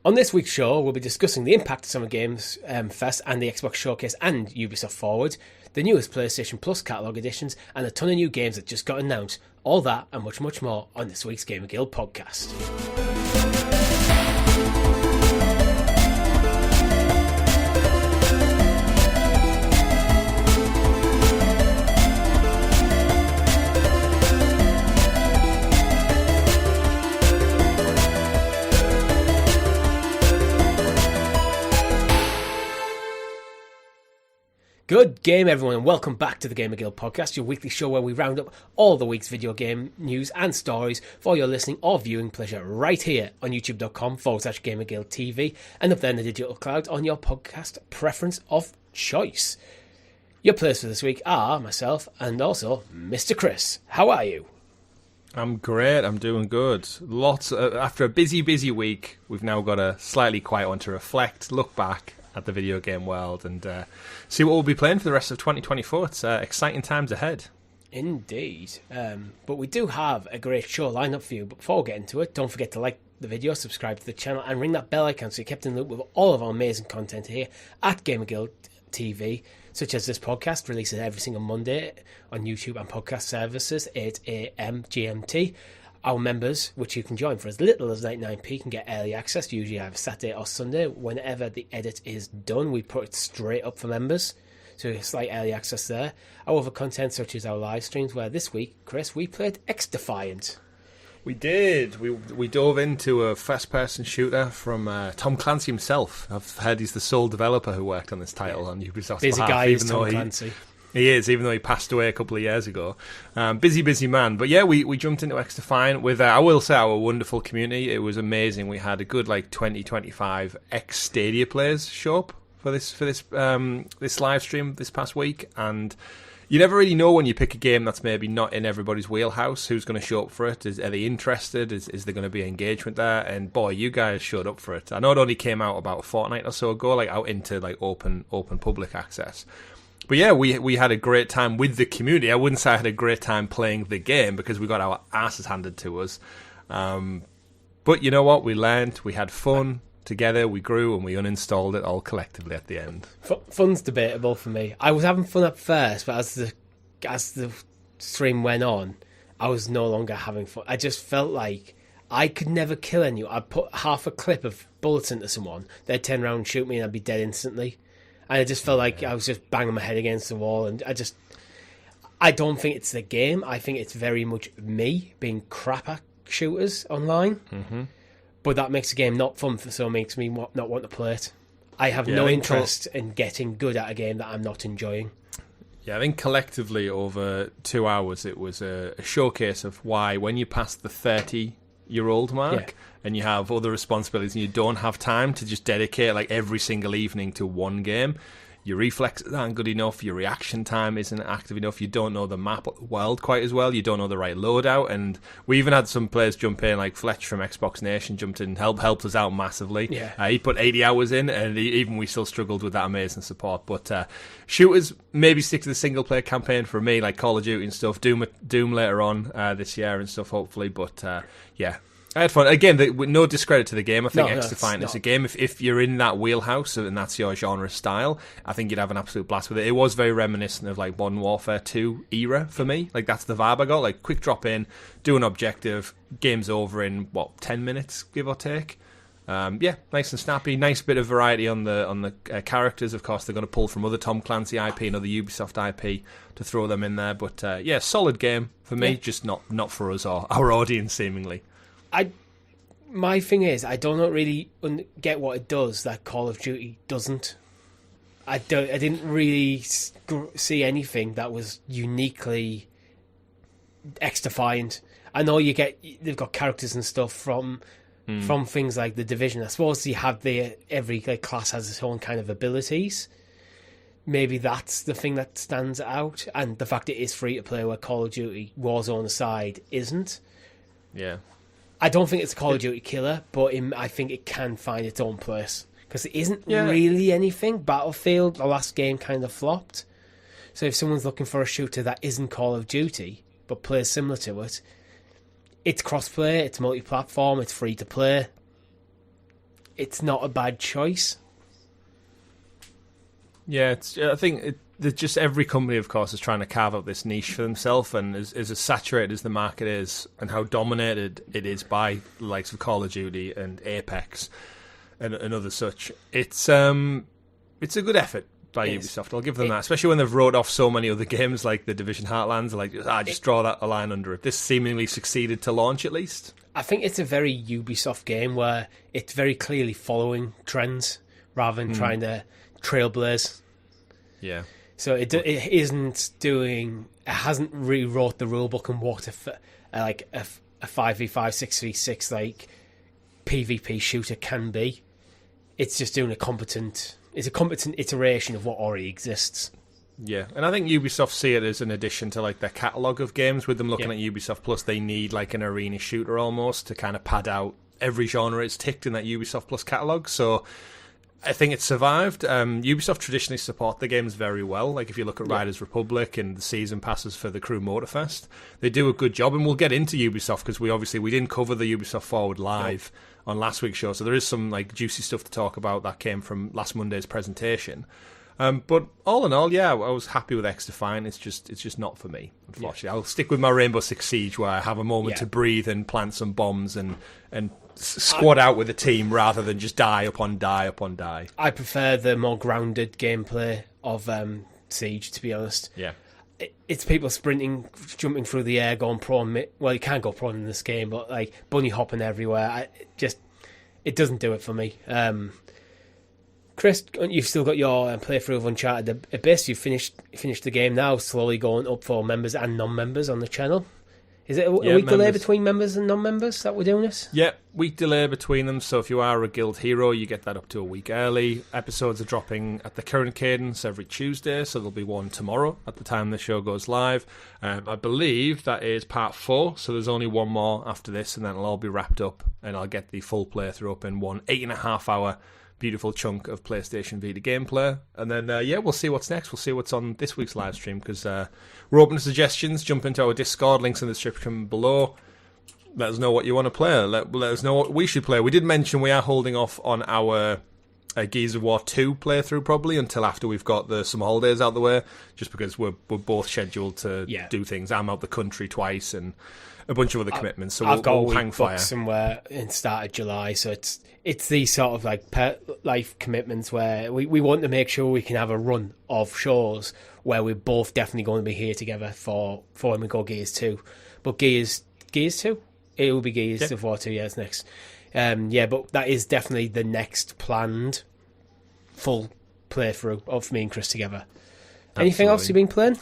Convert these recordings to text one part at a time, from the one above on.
On this week's show, we'll be discussing the impact of Summer Games Fest and the Xbox Showcase and Ubisoft Forward, the newest PlayStation Plus catalogue editions, and a ton of new games that just got announced. All that and much, much more on this week's GamerGuild Podcast. Good game, everyone, and welcome back to the GamerGuild Podcast, your weekly show where we round up all the week's video game news and stories for your listening or viewing pleasure right here on youtube.com/GamerGuildTV and up there in the digital cloud on your podcast preference of choice. Your players for this week are myself and also Mr. Chris. How are you? I'm great. I'm doing good. After a busy week, we've now got a slightly quiet one to reflect, look back at the video game world and see what we'll be playing for the rest of 2024. It's exciting times ahead. Indeed. But we do have a great show lined up for you. But before we get into it, don't forget to like the video, subscribe to the channel and ring that bell icon so you're kept in the loop with all of our amazing content here at GamerGuildTV, such as this podcast releases every single Monday on YouTube and podcast services, 8 AM GMT. Our members, which you can join for as little as 99p, can get early access, usually either Saturday or Sunday. Whenever the edit is done, we put it straight up for members, so a slight early access there. Our other content, such as our live streams, where this week, Chris, we played XDefiant. We did. We dove into a first-person shooter from Tom Clancy himself. I've heard he's the sole developer who worked on this title on Ubisoft's Busy behalf, guy is Tom Clancy. He is, even though he passed away a couple of years ago. Busy man. But yeah, we jumped into XDefiant with, I will say, our wonderful community. It was amazing. We had a good 20-25 ex-Stadia players show up for this live stream this past week. And you never really know when you pick a game that's maybe not in everybody's wheelhouse who's going to show up for it. Are they interested? Is there going to be engagement there? And boy, you guys showed up for it. I know it only came out about a fortnight or so ago, out into open public access. But yeah, we had a great time with the community. I wouldn't say I had a great time playing the game because we got our asses handed to us. But you know what? We learned, we had fun together, we grew, and we uninstalled it all collectively at the end. Fun's debatable for me. I was having fun at first, but as the stream went on, I was no longer having fun. I just felt like I could never kill anyone. I'd put half a clip of bullets into someone, they'd turn around and shoot me, and I'd be dead instantly. And I just felt like I was just banging my head against the wall. And I don't think it's the game. I think it's very much me being crap at shooters online. Mm-hmm. But that makes the game not fun, so it makes me not want to play it. I have no interest in getting good at a game that I'm not enjoying. Yeah, I think collectively over 2 hours it was a showcase of why when you pass the 30-year-old mark and you have other responsibilities and you don't have time to just dedicate every single evening to one game, your reflexes aren't good enough, your reaction time isn't active enough, you don't know the map of the world quite as well, you don't know the right loadout. And we even had some players jump in, like Fletch from Xbox Nation jumped in, helped us out massively. He put 80 hours in and even we still struggled with that amazing support. But shooters, maybe stick to the single player campaign for me, like Call of Duty and stuff, Doom later on this year and stuff hopefully. But yeah, I had fun. Again, with no discredit to the game, I think XDefiant is a game. If you're in that wheelhouse and that's your genre style, I think you'd have an absolute blast with it. It was very reminiscent of Modern Warfare 2 era for me. That's the vibe I got. Quick drop in, do an objective, game's over in 10 minutes, give or take. Nice and snappy. Nice bit of variety on the characters. Of course, they're going to pull from other Tom Clancy IP and other Ubisoft IP to throw them in there. But solid game for me, just not for us or our audience seemingly. My thing is, I don't really get what it does that Call of Duty doesn't. I didn't really see anything that was uniquely XDefiant. I know they've got characters and stuff from things like The Division. I suppose you have every class has its own kind of abilities. Maybe that's the thing that stands out, and the fact it is free to play, where Call of Duty Warzone aside isn't. Yeah. I don't think it's a Call of Duty killer, but I think it can find its own place. Because it isn't really anything. Battlefield, the last game, kind of flopped. So if someone's looking for a shooter that isn't Call of Duty, but plays similar to it, it's cross-play, it's multi-platform, it's free to play. it's not a bad choice. Yeah, I think just every company, of course, is trying to carve out this niche for themselves, and as saturated as the market is, and how dominated it is by the likes of Call of Duty and Apex and other such, it's a good effort by Ubisoft. I'll give them that, especially when they've wrote off so many other games like the Division Heartlands. Like, just draw that a line under it. This seemingly succeeded to launch, at least. I think it's a very Ubisoft game where it's very clearly following trends rather than trying to trailblaze. Yeah. So it hasn't rewrote the rulebook and what a 5v5, 6v6 like PvP shooter can be. It's just doing a competent iteration of what already exists. Yeah, and I think Ubisoft see it as an addition to like their catalogue of games. With them looking at Ubisoft Plus, they need like an arena shooter almost to kind of pad out every genre it's ticked in that Ubisoft Plus catalogue. So I think it's survived. Ubisoft traditionally support the games very well. Like if you look at Riders Republic and the season passes for the Crew Motorfest, they do a good job. And we'll get into Ubisoft because we didn't cover the Ubisoft Forward live on last week's show, so there is some like juicy stuff to talk about that came from last Monday's presentation. But all in all, I was happy with XDefiant. It's just not for me, unfortunately. I'll stick with my Rainbow Six Siege, where I have a moment to breathe and plant some bombs and squad out with a team rather than just die upon die upon die. I prefer the more grounded gameplay of Siege, to be honest. Yeah. It's people sprinting, jumping through the air, going prone. Well, you can't go prone in this game, but like bunny hopping everywhere. It doesn't do it for me. Chris, you've still got your playthrough of Uncharted Abyss. You've finished the game now, slowly going up for members and non-members on the channel. Is it a week delay between members and non-members that we're doing this? Yeah, week delay between them. So if you are a guild hero, you get that up to a week early. Episodes are dropping at the current cadence every Tuesday, so there'll be one tomorrow at the time the show goes live. I believe that is part 4, so there's only one more after this, and then it'll all be wrapped up, and I'll get the full playthrough up in one 8.5 hour beautiful chunk of PlayStation Vita gameplay. And then, we'll see what's next. We'll see what's on this week's live stream, because we're open to suggestions. Jump into our Discord, links in the description below. Let us know what you want to play. Let us know what we should play. We did mention we are holding off on our Gears of War 2 playthrough probably until after we've got the summer holidays out the way, just because we're both scheduled to do things. I'm out the country twice and a bunch of other commitments, so I've got we'll hang fire somewhere in start of July. So it's these sort of like life commitments where we want to make sure we can have a run of shows where we're both definitely going to be here together for when we go Gears 2. But Gears 2, it will be Gears of War 2 years next. But that is definitely the next planned full playthrough of me and Chris together. Anything else you've been playing?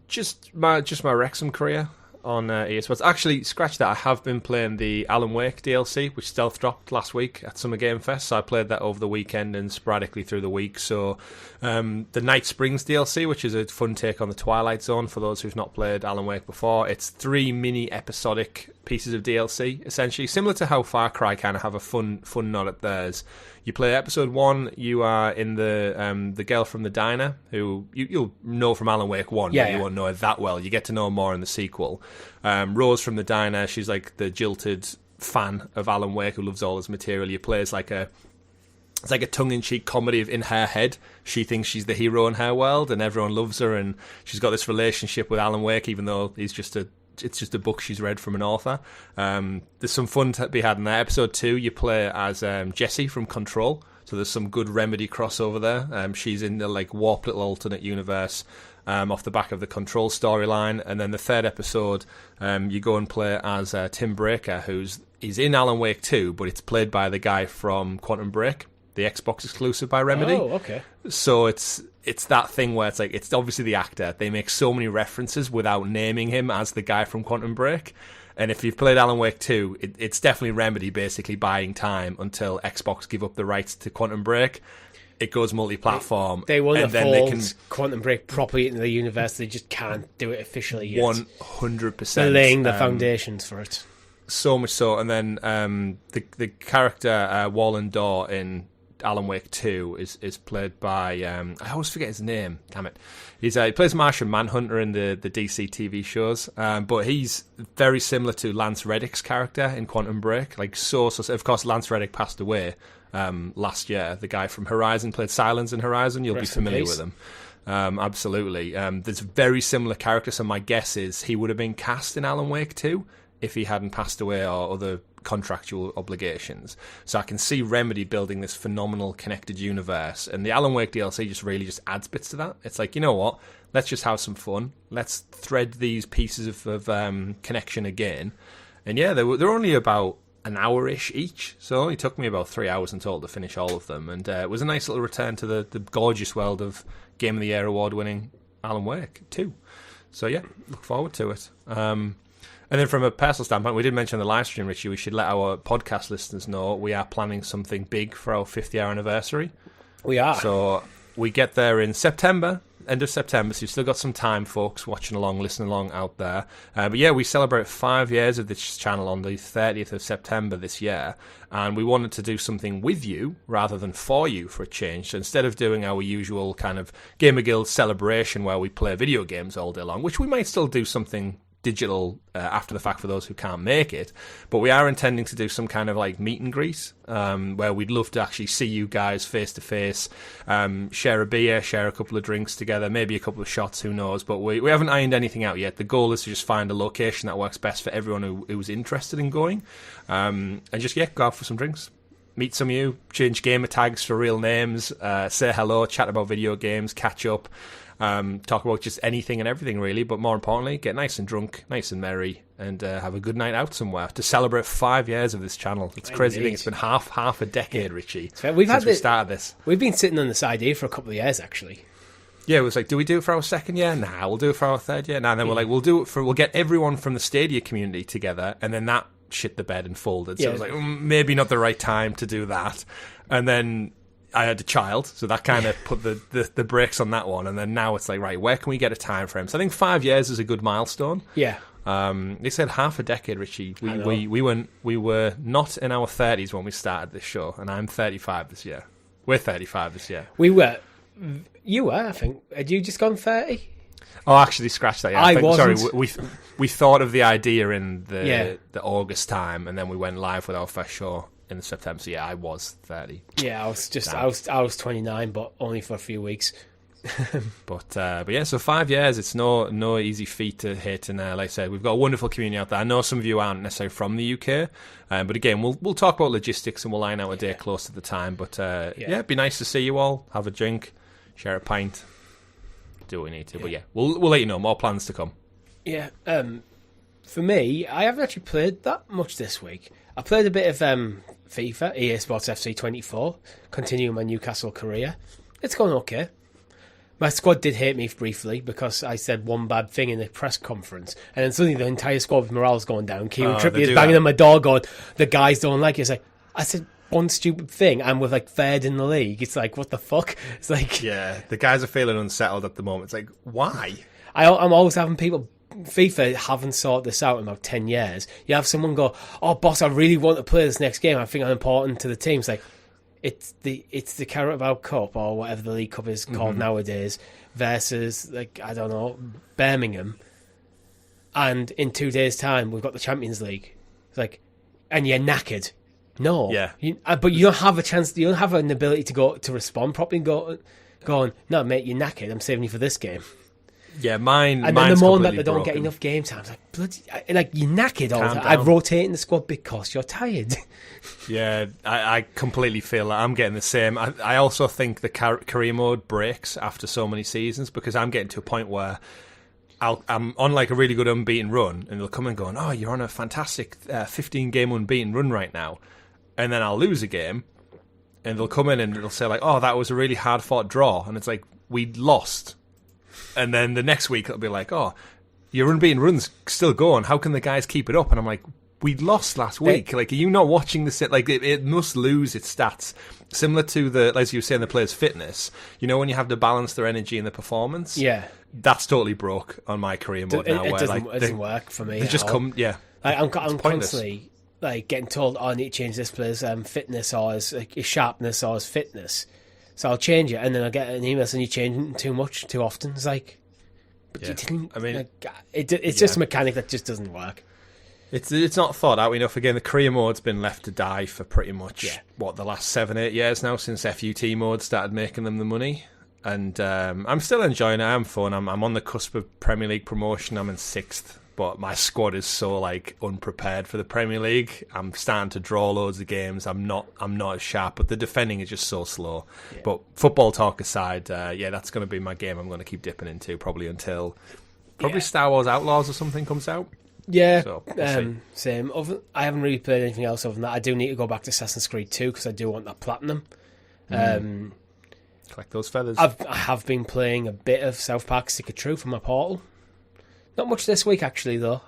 Just my Wrexham career on EA Sports. Actually, scratch that. I have been playing the Alan Wake DLC, which stealth dropped last week at Summer Game Fest. So I played that over the weekend and sporadically through the week. So the Night Springs DLC, which is a fun take on the Twilight Zone for those who've not played Alan Wake before. It's 3 mini episodic pieces of DLC, essentially similar to how Far Cry kind of have a fun nod at theirs. You play episode 1, you are in the girl from the diner, who you'll know from Alan Wake 1, but you won't know her that well. You get to know more in the sequel. Rose from the diner, she's like the jilted fan of Alan Wake who loves all his material. You play as like it's like a tongue-in-cheek comedy of in her head. She thinks she's the hero in her world, and everyone loves her, and she's got this relationship with Alan Wake, even though it's just a book she's read from an author. There's some fun to be had in there. Episode 2, you play as Jessie from Control, so there's some good Remedy crossover there. She's in the like warped little alternate universe off the back of the Control storyline. And then the 3rd episode, you go and play as Tim Breaker, he's in Alan Wake 2, but it's played by the guy from Quantum Break, the Xbox exclusive by Remedy. Oh, okay. So it's that thing where it's like, it's obviously the actor. They make so many references without naming him as the guy from Quantum Break. And if you've played Alan Wake 2, it's definitely Remedy basically buying time until Xbox give up the rights to Quantum Break. It goes multi-platform. They want to fold Quantum Break properly into the universe. They just can't do it officially yet. 100%. They're laying the foundations for it. So much so. And then the character Wallen Daw in Alan Wake 2 is played by I always forget his name. Damn it! He plays Martian Manhunter in the DC TV shows, but he's very similar to Lance Reddick's character in Quantum Break. Like so. Of course, Lance Reddick passed away last year. The guy from Horizon played Silence in Horizon. You'll be familiar with him. Absolutely. There's a very similar character. So my guess is he would have been cast in Alan Wake 2 if he hadn't passed away or other contractual obligations. So I can see Remedy building this phenomenal connected universe, and the Alan Wake DLC just adds bits to that. It's like, you know what, let's just have some fun, let's thread these pieces of connection again. And yeah, they're only about an hour-ish each, so it only took me about 3 hours in total to finish all of them, and it was a nice little return to the gorgeous world of Game of the Year award-winning Alan Wake 2. So yeah, look forward to it. And then from a personal standpoint, we did mention the live stream, Richie. We should let our podcast listeners know we are planning something big for our 50th anniversary. We are. So we get there in September, end of September, so you've still got some time, folks, watching along, listening along out there. But yeah, we celebrate 5 years of this channel on the 30th of September this year, and we wanted to do something with you rather than for you for a change. So instead of doing our usual kind of Gamer Guild celebration where we play video games all day long, which we might still do something digital after the fact for those who can't make it, but we are intending to do some kind of like meet and greet where we'd love to actually see you guys face to face, share a beer, share a couple of drinks together, maybe a couple of shots, who knows, but we haven't ironed anything out yet. The goal is to just find a location that works best for everyone who's interested in going, and just go out for some drinks, meet some of you, change gamer tags for real names, say hello, chat about video games, catch up, talk about just anything and everything, really, but more importantly, get nice and drunk, nice and merry, and have a good night out somewhere to celebrate 5 years of this channel. It's crazy to think it's been half a decade, Richie, since we started this. We've been sitting on this idea for a couple of years, actually. Yeah, it was like, do we do it for our second year? Nah, we'll do it for our third year. Nah, and then we're like, we'll get everyone from the Stadia community together, and then that shit the bed and folded. So it was like, maybe not the right time to do that. And then I had a child, so that kind of put the brakes on that one. And then now it's like, right, where can we get a time frame? So I think 5 years is a good milestone. Yeah. They said half a decade, Richie. We were not in our 30s when we started this show, and I'm 35 this year. We're 35 this year. We were. You were, I think. Had you just gone 30? Oh, actually, scratch that. Yeah, I wasn't. Sorry, we thought of the idea in the August time, and then we went live with our first show in September. So yeah, I was 30. Yeah, I was 29, but only for a few weeks. But yeah, so 5 years, it's no easy feat to hit, and like I said, we've got a wonderful community out there. I know some of you aren't necessarily from the UK, but again, we'll talk about logistics and we'll line out a day close to the time. But it'd be nice to see you all, have a drink, share a pint, do what we need to. But yeah, we'll let you know, more plans to come. Yeah, for me, I haven't actually played that much this week. I played a bit of FIFA, EA Sports FC 24, continuing my Newcastle career. It's gone okay. My squad did hate me briefly because I said one bad thing in the press conference, and then suddenly the entire squad with morale's going down. Kieran Trippier's banging on my door going, the guys don't like it. It's like, I said one stupid thing, and we're like third in the league. It's like, what the fuck? It's like, yeah, the guys are feeling unsettled at the moment. It's like, why? I'm always having people... FIFA haven't sorted this out in about 10 years. You have someone go, oh boss, I really want to play this next game, I think I'm important to the team. It's like, it's the Carabao Cup or whatever the League Cup is called nowadays versus, like, I don't know, Birmingham, and in 2 days time we've got the Champions League. It's like, and you're knackered. No, yeah, but you don't have a chance, you don't have an ability to go to respond properly and going, no mate, you're knackered, I'm saving you for this game. Yeah, mine. And then the moment that they don't get enough game time, it's like, bloody, like you're knackered all the time. I'm rotating the squad because you're tired. Yeah, I completely feel that. I'm getting the same. I also think the career mode breaks after so many seasons, because I'm getting to a point where I'm on like a really good unbeaten run, and they'll come and go, oh, you're on a fantastic 15-game unbeaten run right now. And then I'll lose a game, and they'll come in and they'll say like, oh, that was a really hard-fought draw. And it's like, we lost. And then the next week it'll be like, oh, your unbeaten run's still going. How can the guys keep it up? And I'm like, we lost last week. Like, are you not watching the set? Like, it must lose its stats. Similar to the, as you were saying, the player's fitness. You know, when you have to balance their energy and the performance. Yeah, that's totally broke on my career mode now. It doesn't work for me. They just come, yeah. I'm constantly like getting told, "Oh, I need to change this player's fitness or his sharpness or his fitness." So I'll change it, and then I'll get an email saying you're changing too much, too often. It's like, but you didn't. I mean, it's just a mechanic that just doesn't work. It's not thought out enough. Again, the career mode's been left to die for pretty much the last 7-8 years now, since FUT mode started making them the money. And I'm still enjoying it. I'm fun. I'm on the cusp of Premier League promotion. I'm in 6th, but my squad is so like unprepared for the Premier League. I'm starting to draw loads of games. I'm not as sharp, but the defending is just so slow. Yeah. But football talk aside, that's going to be my game. I'm going to keep dipping into probably until Star Wars Outlaws or something comes out. Yeah, so, same. I haven't really played anything else other than that. I do need to go back to Assassin's Creed 2 because I do want that platinum. Collect those feathers. I have been playing a bit of South Park Stick of Truth on my Portal. Not much this week, actually, though.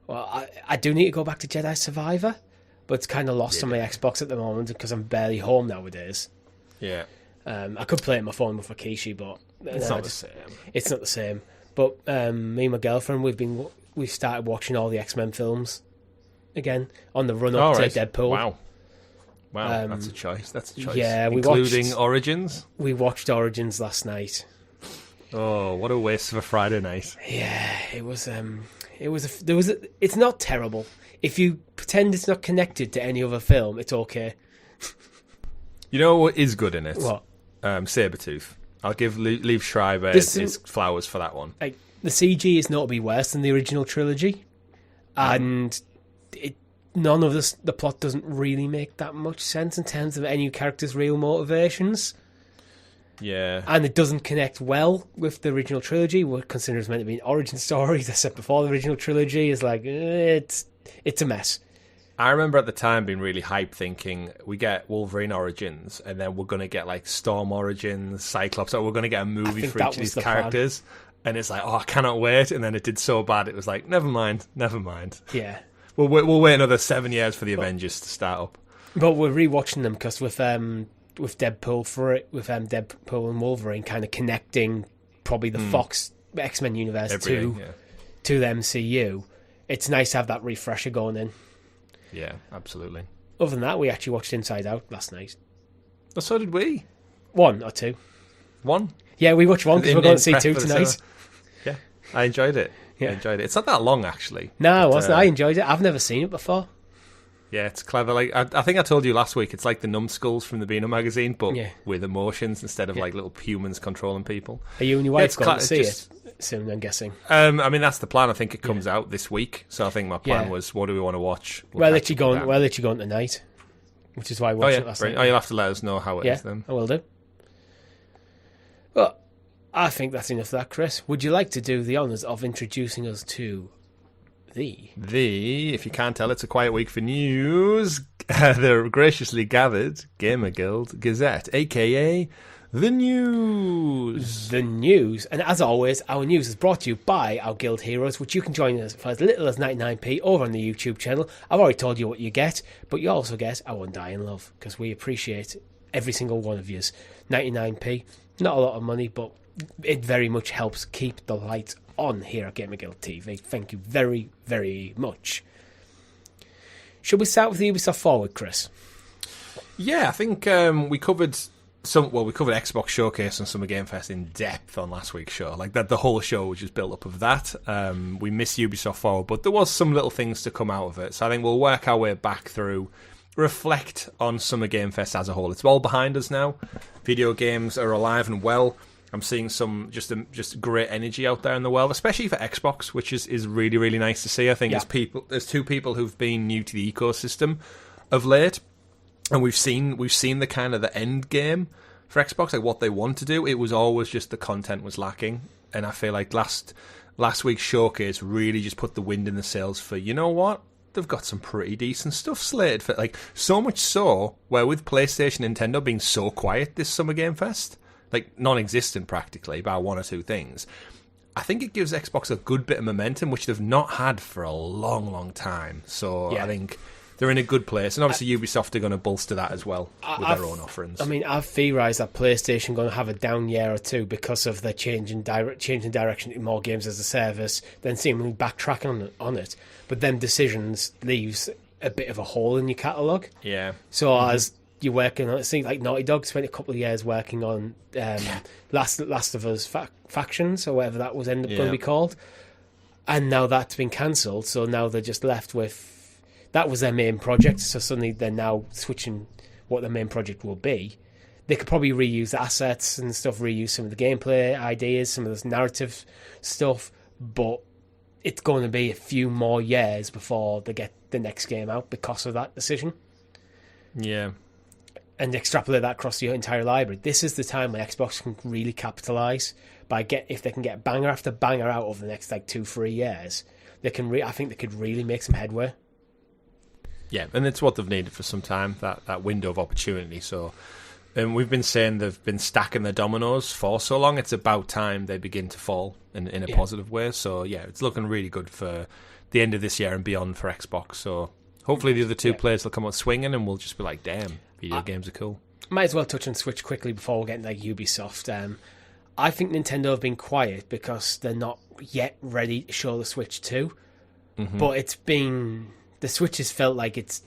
I do need to go back to Jedi Survivor, but it's kind of lost on my Xbox at the moment because I'm barely home nowadays. Yeah. I could play it on my phone with Rikishi, but it's not the same. It's not the same. But me and my girlfriend, we've started watching all the X-Men films again on the run-up to Deadpool. Wow, that's a choice. Yeah, including Origins. We watched Origins last night. Oh, what a waste of a Friday night! Yeah, it was. It's not terrible if you pretend it's not connected to any other film. It's okay. You know what is good in it? What? Sabretooth. I'll give Liev Schreiber his flowers for that one. Like, the CG is notably worse than the original trilogy, and none of the plot doesn't really make that much sense in terms of any character's real motivations. Yeah. And it doesn't connect well with the original trilogy, what considers meant to be an origin story that's set before the original trilogy. Is like, it's a mess. I remember at the time being really hyped, thinking we get Wolverine Origins, and then we're going to get like Storm Origins, Cyclops, or we're going to get a movie for each of these characters. Plan. And it's like, I cannot wait. And then it did so bad, it was like, never mind. Yeah. We'll wait another 7 years for the Avengers to start up. But we're rewatching them because with Deadpool Deadpool and Wolverine kind of connecting probably the Fox X-Men universe to the MCU, it's nice to have that refresher going in. Yeah, absolutely. Other than that, we actually watched Inside Out last night. Oh, so did we. 1 or 2. 1? Yeah, we watched 1 because we're going to see 2 tonight. Yeah, I enjoyed it. Yeah. I enjoyed it. It's not that long, actually. No, it wasn't. I enjoyed it. I've never seen it before. Yeah, it's clever. Like I think I told you last week, it's like the Numbskulls from the Beano magazine, but with emotions instead of like little humans controlling people. Are you and your wife going to see it soon, I'm guessing? I mean, that's the plan. I think it comes out this week. So I think my plan was, what do we want to watch? We'll let you go on tonight, which is why I watched it last night. Oh, you'll have to let us know how it is then. I will do. Well, I think that's enough of that, Chris. Would you like to do the honours of introducing us to if you can't tell, it's a quiet week for news. The graciously gathered GamerGuild Gazette, a.k.a. The News. The News. And as always, our news is brought to you by our guild heroes, which you can join us for as little as 99p over on the YouTube channel. I've already told you what you get, but you also get our undying love, because we appreciate every single one of yous. 99p, not a lot of money, but it very much helps keep the lights on here at GamerGuildTV. Thank you very, very much. Should we start with the Ubisoft Forward, Chris? Yeah, I think we covered Xbox Showcase and Summer Game Fest in depth on last week's show. Like that, the whole show was just built up of that. We missed Ubisoft Forward, but there was some little things to come out of it. So I think we'll work our way back through, reflect on Summer Game Fest as a whole. It's all behind us now. Video games are alive and well. I'm seeing some just great energy out there in the world, especially for Xbox, which is really, really nice to see. I think there's two people who've been new to the ecosystem of late, and we've seen the kind of the end game for Xbox, like what they want to do. It was always just the content was lacking, and I feel like last week's showcase really just put the wind in the sails for, you know what? They've got some pretty decent stuff slated for, like, so much so where with PlayStation and Nintendo being so quiet this Summer Game Fest, like non-existent practically, by one or two things, I think it gives Xbox a good bit of momentum, which they've not had for a long, long time. So I think they're in a good place, and obviously Ubisoft are going to bolster that as well with their own offerings. I mean, I've theorised that PlayStation going to have a down year or two because of the change in direction to more games as a service, then seemingly backtracking on it. But them decisions leaves a bit of a hole in your catalogue. Yeah. So as you're working on, it seems like Naughty Dog spent a couple of years working on Last of Us Factions, or whatever that was ended up going to be called. And now that's been cancelled, so now they're just left with... That was their main project, so suddenly they're now switching what their main project will be. They could probably reuse assets and stuff, reuse some of the gameplay ideas, some of this narrative stuff, but it's going to be a few more years before they get the next game out because of that decision. Yeah. And extrapolate that across your entire library. This is the time when Xbox can really capitalise if they can get banger after banger out over the next 2-3 years. They can. I think they could really make some headway. Yeah, and it's what they've needed for some time, that window of opportunity. So, we've been saying they've been stacking the dominoes for so long. It's about time they begin to fall in a positive way. So yeah, it's looking really good for the end of this year and beyond for Xbox. So hopefully the other two players will come out swinging, and we'll just be like, damn, video games are cool. Might as well touch on Switch quickly before we get into Ubisoft. I think Nintendo have been quiet because they're not yet ready to show the Switch 2. Mm-hmm. But it's been... The Switch has felt like it's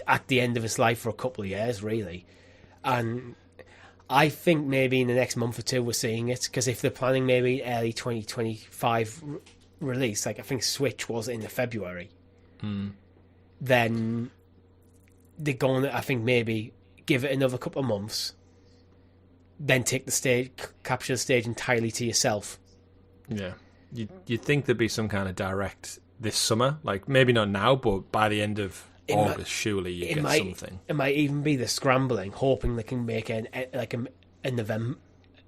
at the end of its life for a couple of years, really. And I think maybe in the next month or two we're seeing it, because if they're planning maybe early 2025 release, I think Switch was in the February, then they're going to, I think, maybe give it another couple of months, then take the stage, capture the stage entirely to yourself. Yeah. You'd think there'd be some kind of direct this summer, maybe not now, but by the end of August, surely you get something. It might even be the scrambling, hoping they can make a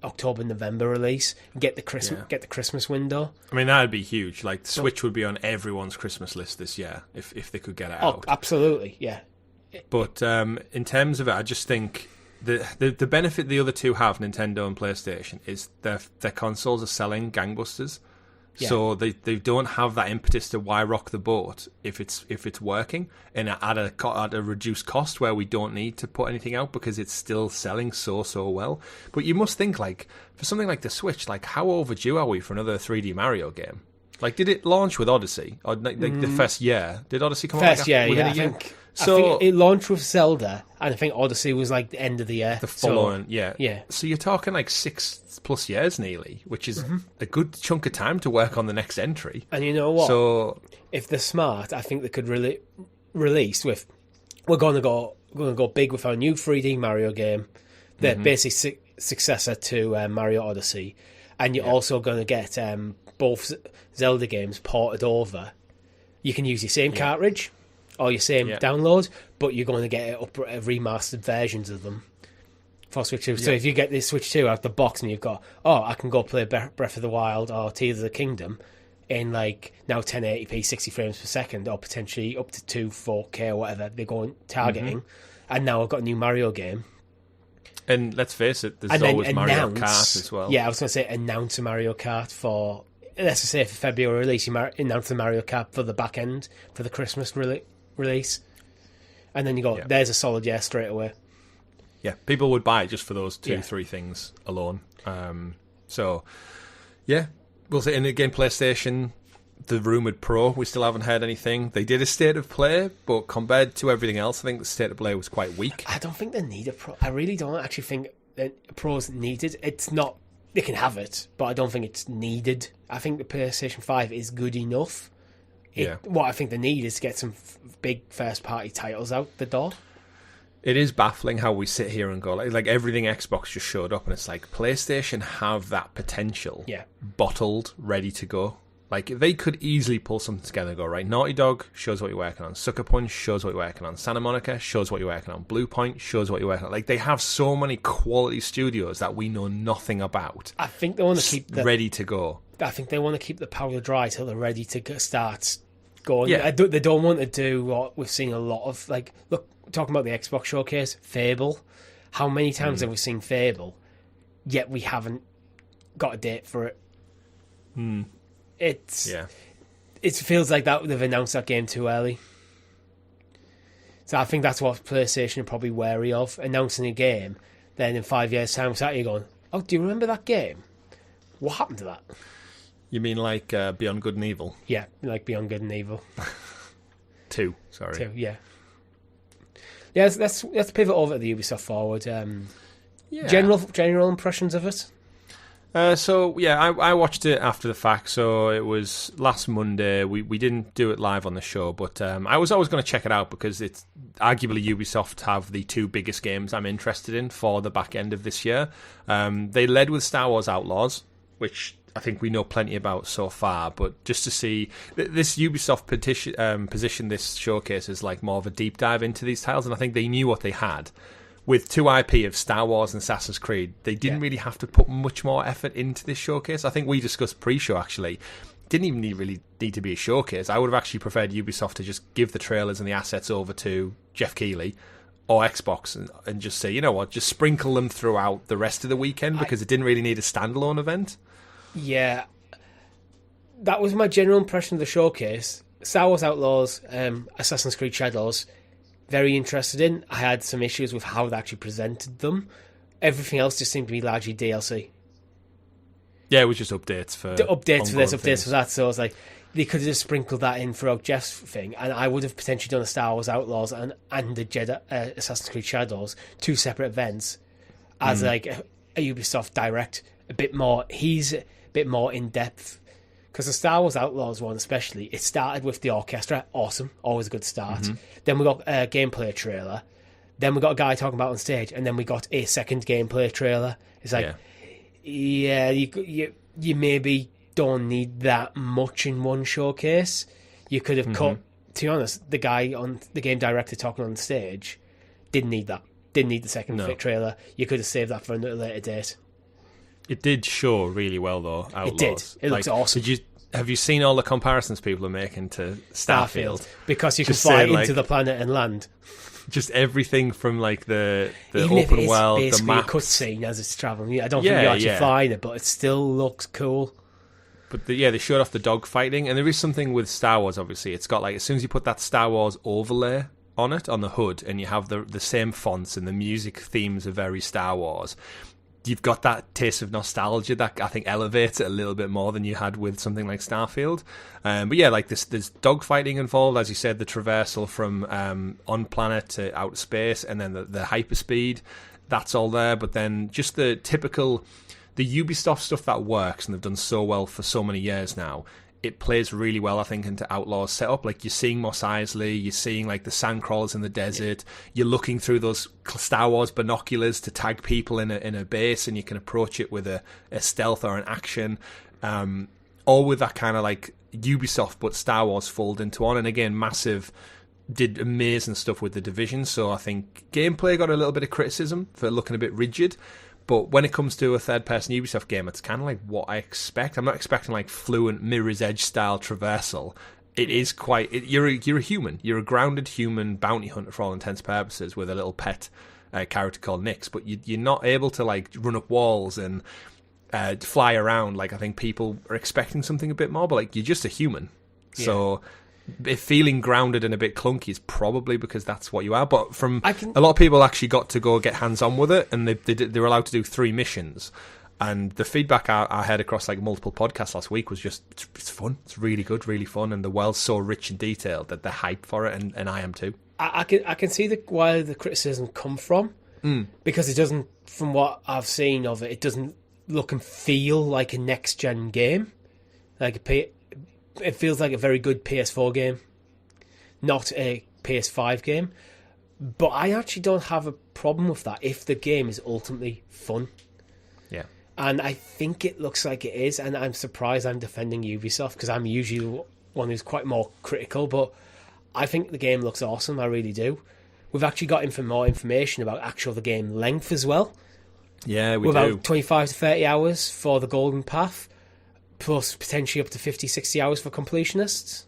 October-November release and get the Christmas window. I mean, that'd be huge. The Switch would be on everyone's Christmas list this year if they could get it out. Absolutely, yeah. But in terms of it, I just think the benefit the other two have, Nintendo and PlayStation, is their consoles are selling gangbusters. Yeah. So they don't have that impetus to why rock the boat if it's working and at a reduced cost where we don't need to put anything out because it's still selling so well. But you must think for something like the Switch, how overdue are we for another 3D Mario game? Did it launch with Odyssey or the first year? Did Odyssey come out? First year, yeah. I think it launched with Zelda, and I think Odyssey was the end of the year. The following, yeah. So you're talking 6+ years nearly, which is a good chunk of time to work on the next entry. And you know what? So if they're smart, I think they could release with. We're going to go big with our new 3D Mario game, the basic successor to Mario Odyssey, and you're also going to get both Zelda games ported over. You can use your same cartridge or your same download, but you're going to get remastered versions of them for Switch 2. So if you get this Switch 2 out the box and you've got, I can go play Breath of the Wild or Tears of the Kingdom in now 1080p 60 frames per second, or potentially up to 4K or whatever they're going targeting, and now I've got a new Mario game. And let's face it, there's always Mario Kart as well. Yeah, I was going to say announce a Mario Kart for, let's just say for February release, you announce the Mario Kart for the back end for the Christmas release. And then you go, there's a solid year straight away. Yeah, people would buy it just for those 2-3 things alone. So, yeah, we'll see. And again, PlayStation, the rumoured Pro, we still haven't heard anything. They did a State of Play, but compared to everything else, I think the State of Play was quite weak. I don't think they need a Pro. I really don't actually think that a Pro's needed. It's not... They can have it, but I don't think it's needed. I think the PlayStation 5 is good enough. What I think they need is to get some big first-party titles out the door. It is baffling how we sit here and go, everything Xbox just showed up, and it's PlayStation have that potential bottled, ready to go. They could easily pull something together and go, right, Naughty Dog shows what you're working on. Sucker Punch shows what you're working on. Santa Monica shows what you're working on. Blue Point shows what you're working on. They have so many quality studios that we know nothing about. I think they want to keep ready to go. I think they want to keep the powder dry till they're ready to start going. Yeah. They don't want to do what we've seen a lot of. Look, talking about the Xbox showcase, Fable. How many times have we seen Fable, yet we haven't got a date for it? It feels like that they've announced that game too early. So I think that's what PlayStation are probably wary of, announcing a game, then in 5 years' time, sat here going, oh, do you remember that game? What happened to that? You mean like Beyond Good and Evil? Yeah, like Beyond Good and Evil. 2, sorry. 2, yeah. Yeah, let's pivot over to the Ubisoft Forward. General impressions of it? I watched it after the fact, so it was last Monday. We didn't do it live on the show, but I was always going to check it out because it's arguably Ubisoft have the 2 biggest games I'm interested in for the back end of this year. They led with Star Wars Outlaws, which I think we know plenty about so far, but just to see this Ubisoft position this showcase is like more of a deep dive into these titles, and I think they knew what they had. With 2 IP of Star Wars and Assassin's Creed, they didn't really have to put much more effort into this showcase. I think we discussed pre-show, actually. Didn't even really need to be a showcase. I would have actually preferred Ubisoft to just give the trailers and the assets over to Jeff Keighley or Xbox and just say, you know what, just sprinkle them throughout the rest of the weekend because it didn't really need a standalone event. Yeah. That was my general impression of the showcase. Star Wars Outlaws, Assassin's Creed Shadows, very interested in. I had some issues with how they actually presented them. Everything else just seemed to be largely DLC. Yeah, it was just updates for updates for this, updates things. for that. So I was like, they could have just sprinkled that in throughout Jeff's thing, and I would have potentially done a Star Wars Outlaws and the Assassin's Creed Shadows, 2 separate events, as like a Ubisoft Direct, a bit more. He's a bit more in depth. Because the Star Wars Outlaws one especially, it started with the orchestra. Awesome. Always a good start. Mm-hmm. Then we got a gameplay trailer. Then we got a guy talking about on stage. And then we got a second gameplay trailer. It's like, you maybe don't need that much in one showcase. You could have cut, to be honest, the guy on the game director talking on stage didn't need that. Didn't need the second trailer. You could have saved that for another later date. It did show really well, though, Outlaws. It did. It looks awesome. Have you seen all the comparisons people are making to Starfield? Because you can fly into the planet and land. Just everything from like the even open world, the maps. A cutscene as it's travelling. I don't think you're actually flying it, but it still looks cool. But they showed off the dogfighting, and there is something with Star Wars, obviously. It's got like, as soon as you put that Star Wars overlay on it, on the hood, and you have the same fonts and the music themes are very Star Wars, you've got that taste of nostalgia that I think elevates it a little bit more than you had with something like Starfield. But yeah, like there's dogfighting involved, as you said, the traversal from on planet to outer space, and then the hyperspeed, that's all there. But then just the typical, the Ubisoft stuff that works, and they've done so well for so many years now. It plays really well, I think, into Outlaws setup. Like, you're seeing Mos Eisley, you're seeing, like, the sandcrawlers in the desert, you're looking through those Star Wars binoculars to tag people in a base, and you can approach it with a stealth or an action, all with that kind of, like, Ubisoft, but Star Wars fold into one. And again, did amazing stuff with The Division, so I think gameplay got a little bit of criticism for looking a bit rigid. But when it comes to a third-person Ubisoft game, it's kind of like what I expect. I'm not expecting like fluent Mirror's Edge style traversal. It is quite. You're a human. You're a grounded human bounty hunter for all intents and purposes, with a little pet character called Nix. But you're not able to like run up walls and fly around. Like, I think people are expecting something a bit more. But like, you're just a human. Yeah. So if feeling grounded and a bit clunky is probably because that's what you are. But a lot of people actually got to go get hands-on with it, and they were allowed to do 3 missions. And the feedback I heard across like multiple podcasts last week was just, it's fun. It's really good, really fun, and the world's so rich and detailed that they're hyped for it, and I am too. I can see where the criticism come from, because it doesn't, from what I've seen of it, it doesn't look and feel like a next-gen game. Like it feels like a very good PS4 game, not a PS5 game. But I actually don't have a problem with that if the game is ultimately fun. Yeah. And I think it looks like it is, and I'm surprised I'm defending Ubisoft, because I'm usually the one who's quite more critical, but I think the game looks awesome, I really do. We've actually got more information about the game length as well. Yeah, we do. About 25 to 30 hours for the Golden Path, plus potentially up to 50, 60 hours for completionists.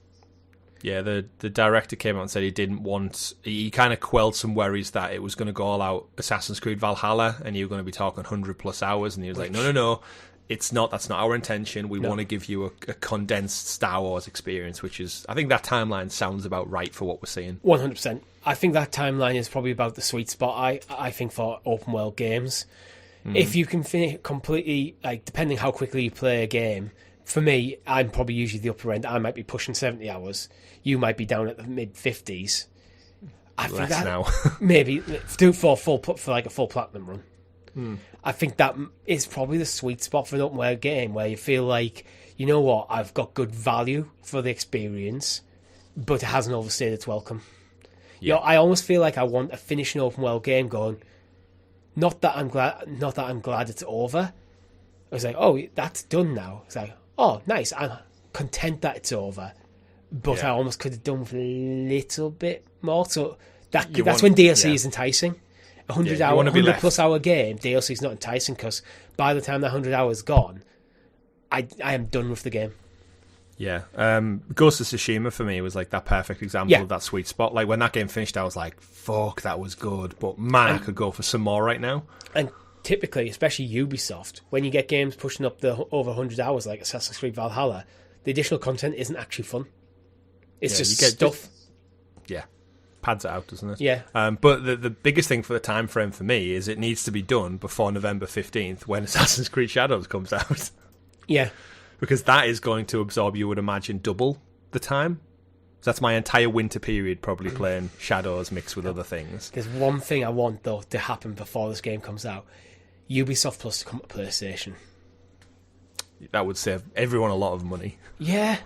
Yeah, the director came out and said he kind of quelled some worries that it was going to go all out Assassin's Creed Valhalla, and you were going to be talking 100 plus hours, and he was like, no, That's not our intention. We want to give you a condensed Star Wars experience, which is, I think that timeline sounds about right for what we're seeing. 100%. I think that timeline is probably about the sweet spot, I think, for open world games. If you can finish completely, like, depending how quickly you play a game, for me, I'm probably usually the upper end. I might be pushing 70 hours. You might be down at the mid-50s. I think that now. maybe do for a full platinum run. I think that is probably the sweet spot for an open world game where you feel like, you know what, I've got good value for the experience, but it hasn't overstayed its welcome. Yeah. You know, I almost feel like I want to finish an open world game going, not that I'm glad it's over. I was like, oh, that's done now. It's like, oh, nice. I'm content that it's over, but I almost could have done with a little bit more. So that's when DLC is enticing. 100 plus hour game, DLC is not enticing because by the time that 100 hours gone, I am done with the game. Yeah, Ghost of Tsushima for me was like that perfect example of that sweet spot. Like when that game finished, I was like, "Fuck, that was good," but man, I could go for some more right now. And typically, especially Ubisoft, when you get games pushing up the over 100 hours, like Assassin's Creed Valhalla, the additional content isn't actually fun. It's just stuff. Pads it out, doesn't it? Yeah. But the biggest thing for the time frame for me is it needs to be done before November 15th when Assassin's Creed Shadows comes out. Yeah. Because that is going to absorb, you would imagine, double the time. So that's my entire winter period probably playing Shadows mixed with other things. There's one thing I want, though, to happen before this game comes out. Ubisoft Plus to come to PlayStation. That would save everyone a lot of money. Yeah.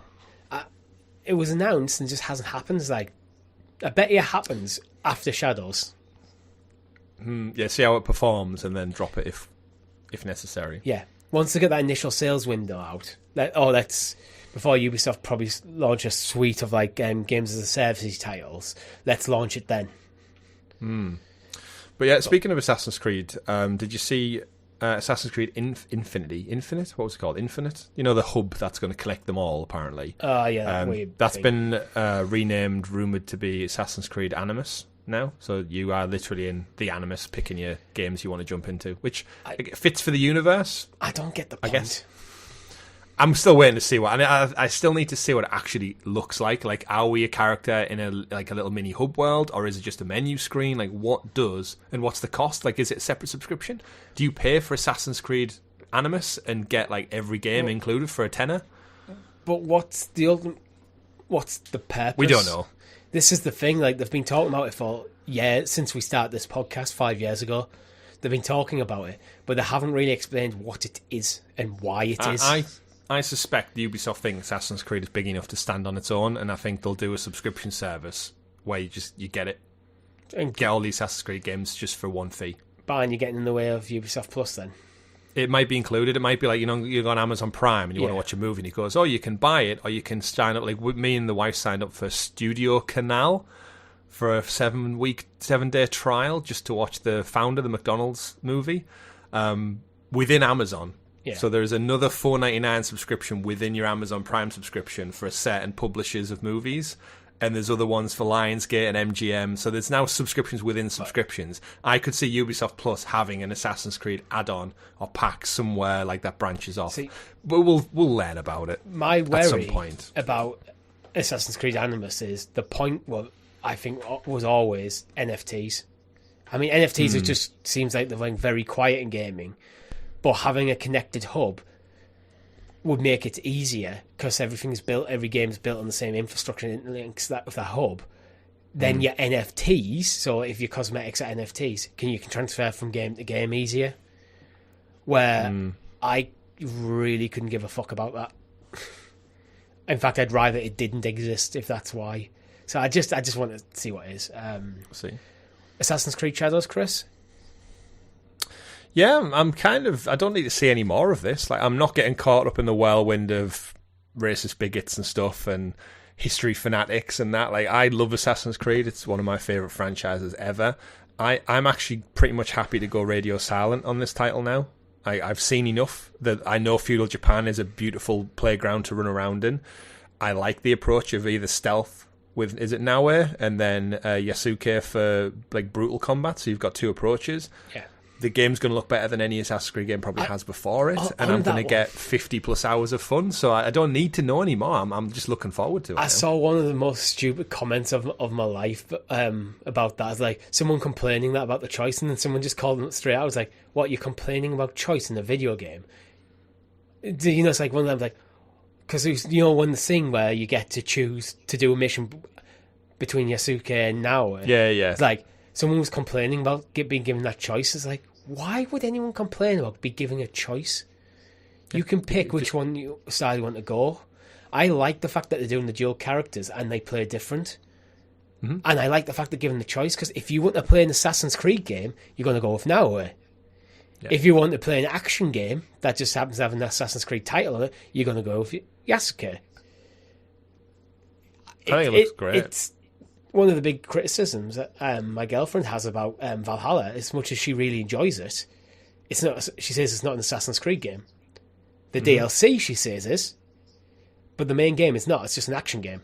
It was announced and just hasn't happened. It's like, I bet it happens after Shadows. See how it performs and then drop it if necessary. Yeah. Once they get that initial sales window out, let's before Ubisoft probably launch a suite of like games as a service titles. Let's launch it then. But yeah, speaking of Assassin's Creed, did you see Assassin's Creed Infinite? What was it called? Infinite? You know, the hub that's going to collect them all, apparently. Oh, yeah. That's been renamed, rumoured to be Assassin's Creed Animus now. So you are literally in the Animus picking your games you want to jump into, which fits for the universe. I don't get the point. I guess. I'm still waiting to see what, and I still need to see what it actually looks like. Like, are we a character in a little mini hub world, or is it just a menu screen? Like, what does and what's the cost? Like, is it a separate subscription? Do you pay for Assassin's Creed Animus and get like every game included for a tenner? But what's the purpose? We don't know. This is the thing. Like, they've been talking about it for years since we started this podcast 5 years ago. They've been talking about it, but they haven't really explained what it is and why it is. I suspect the Ubisoft think Assassin's Creed is big enough to stand on its own, and I think they'll do a subscription service where you get it and get all these Assassin's Creed games just for one fee. And you're getting in the way of Ubisoft Plus then. It might be included. It might be like, you go on Amazon Prime and you want to watch a movie, and he goes, oh, you can buy it, or you can sign up. Like me and the wife signed up for Studio Canal for a 7-day trial just to watch the Founder, the McDonald's movie, within Amazon. Yeah. So there's another $4.99 subscription within your Amazon Prime subscription for a certain publishers of movies, and there's other ones for Lionsgate and MGM. So there's now subscriptions within subscriptions. I could see Ubisoft Plus having an Assassin's Creed add-on or pack somewhere like that branches off. But we'll learn about it. My worry at some point about Assassin's Creed Animus is the point. Well, I think was always NFTs. I mean, NFTs it just seems like they're going very quiet in gaming. But having a connected hub would make it easier because everything's built, every game's built on the same infrastructure and it links that with that hub. Then your NFTs, so if your cosmetics are NFTs, you can transfer from game to game easier. Where I really couldn't give a fuck about that. In fact, I'd rather it didn't exist if that's why. So I just want to see what it is. See. Assassin's Creed Shadows, Chris? Yeah, I don't need to see any more of this. Like, I'm not getting caught up in the whirlwind of racist bigots and stuff and history fanatics and that. Like, I love Assassin's Creed. It's one of my favourite franchises ever. I'm actually pretty much happy to go radio silent on this title now. I've seen enough that I know feudal Japan is a beautiful playground to run around in. I like the approach of either stealth with, is it Naue, and then Yasuke for like brutal combat, so you've got two approaches. Yeah. the game's going to look better than any Assassin's Creed game probably has before it, and I'm going to get 50 plus hours of fun, so I don't need to know anymore. I'm just looking forward to it. I saw one of the most stupid comments of my life about that. It's like someone complaining that about the choice, and then someone just called them straight out. I was like, what, you're complaining about choice in a video game? You know, it's like one of them, like, because you know, when the thing where you get to choose to do a mission between Yasuke and Naoe. Yeah. It's like, someone was complaining about being given that choice. It's like, why would anyone complain about being given a choice? You can pick which side you want to go. I like the fact that they're doing the dual characters and they play different. Mm-hmm. And I like the fact they're given the choice, because if you want to play an Assassin's Creed game, you're going to go with Naoe. Yeah. If you want to play an action game that just happens to have an Assassin's Creed title on it, you're going to go with Yasuke. I think it looks great. It's one of the big criticisms that my girlfriend has about Valhalla. As much as she really enjoys it, it's not. She says it's not an Assassin's Creed game. The DLC, she says, is, but the main game is not. It's just an action game.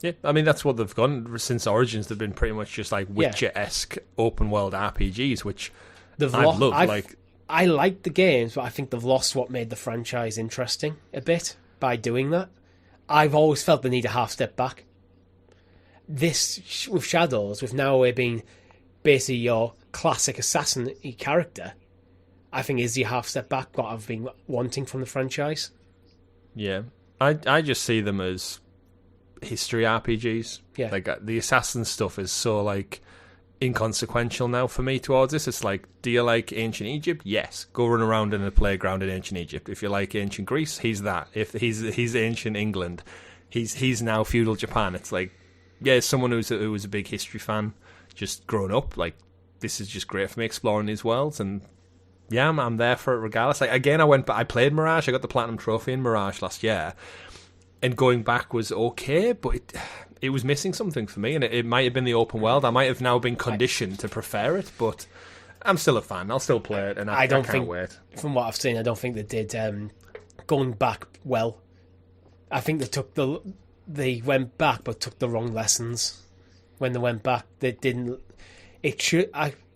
Yeah, I mean, that's what they've gone since Origins. They've been pretty much just like Witcher-esque open world RPGs, which I've loved. I like the games, but I think they've lost what made the franchise interesting a bit by doing that. I've always felt they need a half step back. This, with Shadows, with Naoe being basically your classic assassin-y character, I think is the half step back what I've been wanting from the franchise. Yeah. I just see them as history RPGs. Yeah. Like, the assassin stuff is so, like, inconsequential now for me towards this. It's like, do you like ancient Egypt? Yes. Go run around in a playground in ancient Egypt. If you like ancient Greece, he's that. If he's ancient England, he's now feudal Japan. It's like, yeah, someone who was a big history fan, just growing up, like, this is just great for me exploring these worlds, and yeah, I'm there for it regardless. Like, again, I played Mirage. I got the Platinum Trophy in Mirage last year, and going back was okay, but it was missing something for me, and it might have been the open world. I might have now been conditioned to prefer it, but I'm still a fan. I'll still play it, and I can't wait. From what I've seen, I don't think they did going back well. I think they went back, but took the wrong lessons. When they went back, they didn't.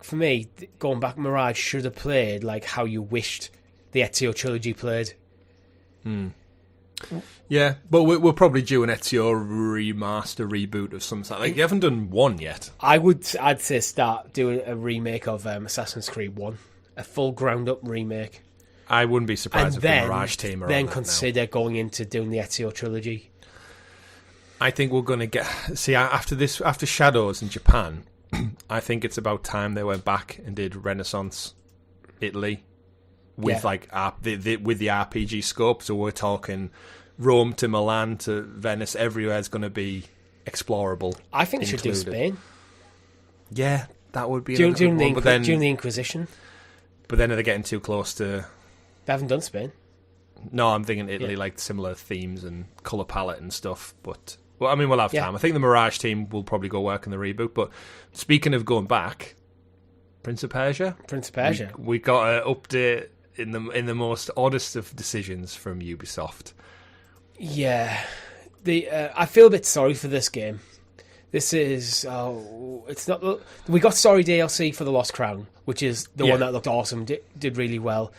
For me, going back, Mirage should have played like how you wished the Ezio trilogy played. Yeah, but we're probably due an Ezio remaster reboot of some sort. Like, you haven't done one yet. I'd say start doing a remake of Assassin's Creed 1, a full ground up remake. I wouldn't be surprised if the Mirage team are on that now. Then consider going into doing the Ezio trilogy. I think we're going to get... See, after Shadows in Japan, I think it's about time they went back and did Renaissance Italy with with the RPG scope. So we're talking Rome to Milan to Venice. Everywhere is going to be explorable. I think they should do Spain. Yeah, that would be during the Inquisition. But then are they getting too close to... They haven't done Spain. No, I'm thinking Italy, like similar themes and colour palette and stuff. But, well, I mean, we'll have time. I think the Mirage team will probably go work in the reboot. But speaking of going back, Prince of Persia. We got an update in the most oddest of decisions from Ubisoft. Yeah. I feel a bit sorry for this game. This is... it's not... We got story DLC for The Lost Crown, which is the one that looked awesome, did really well.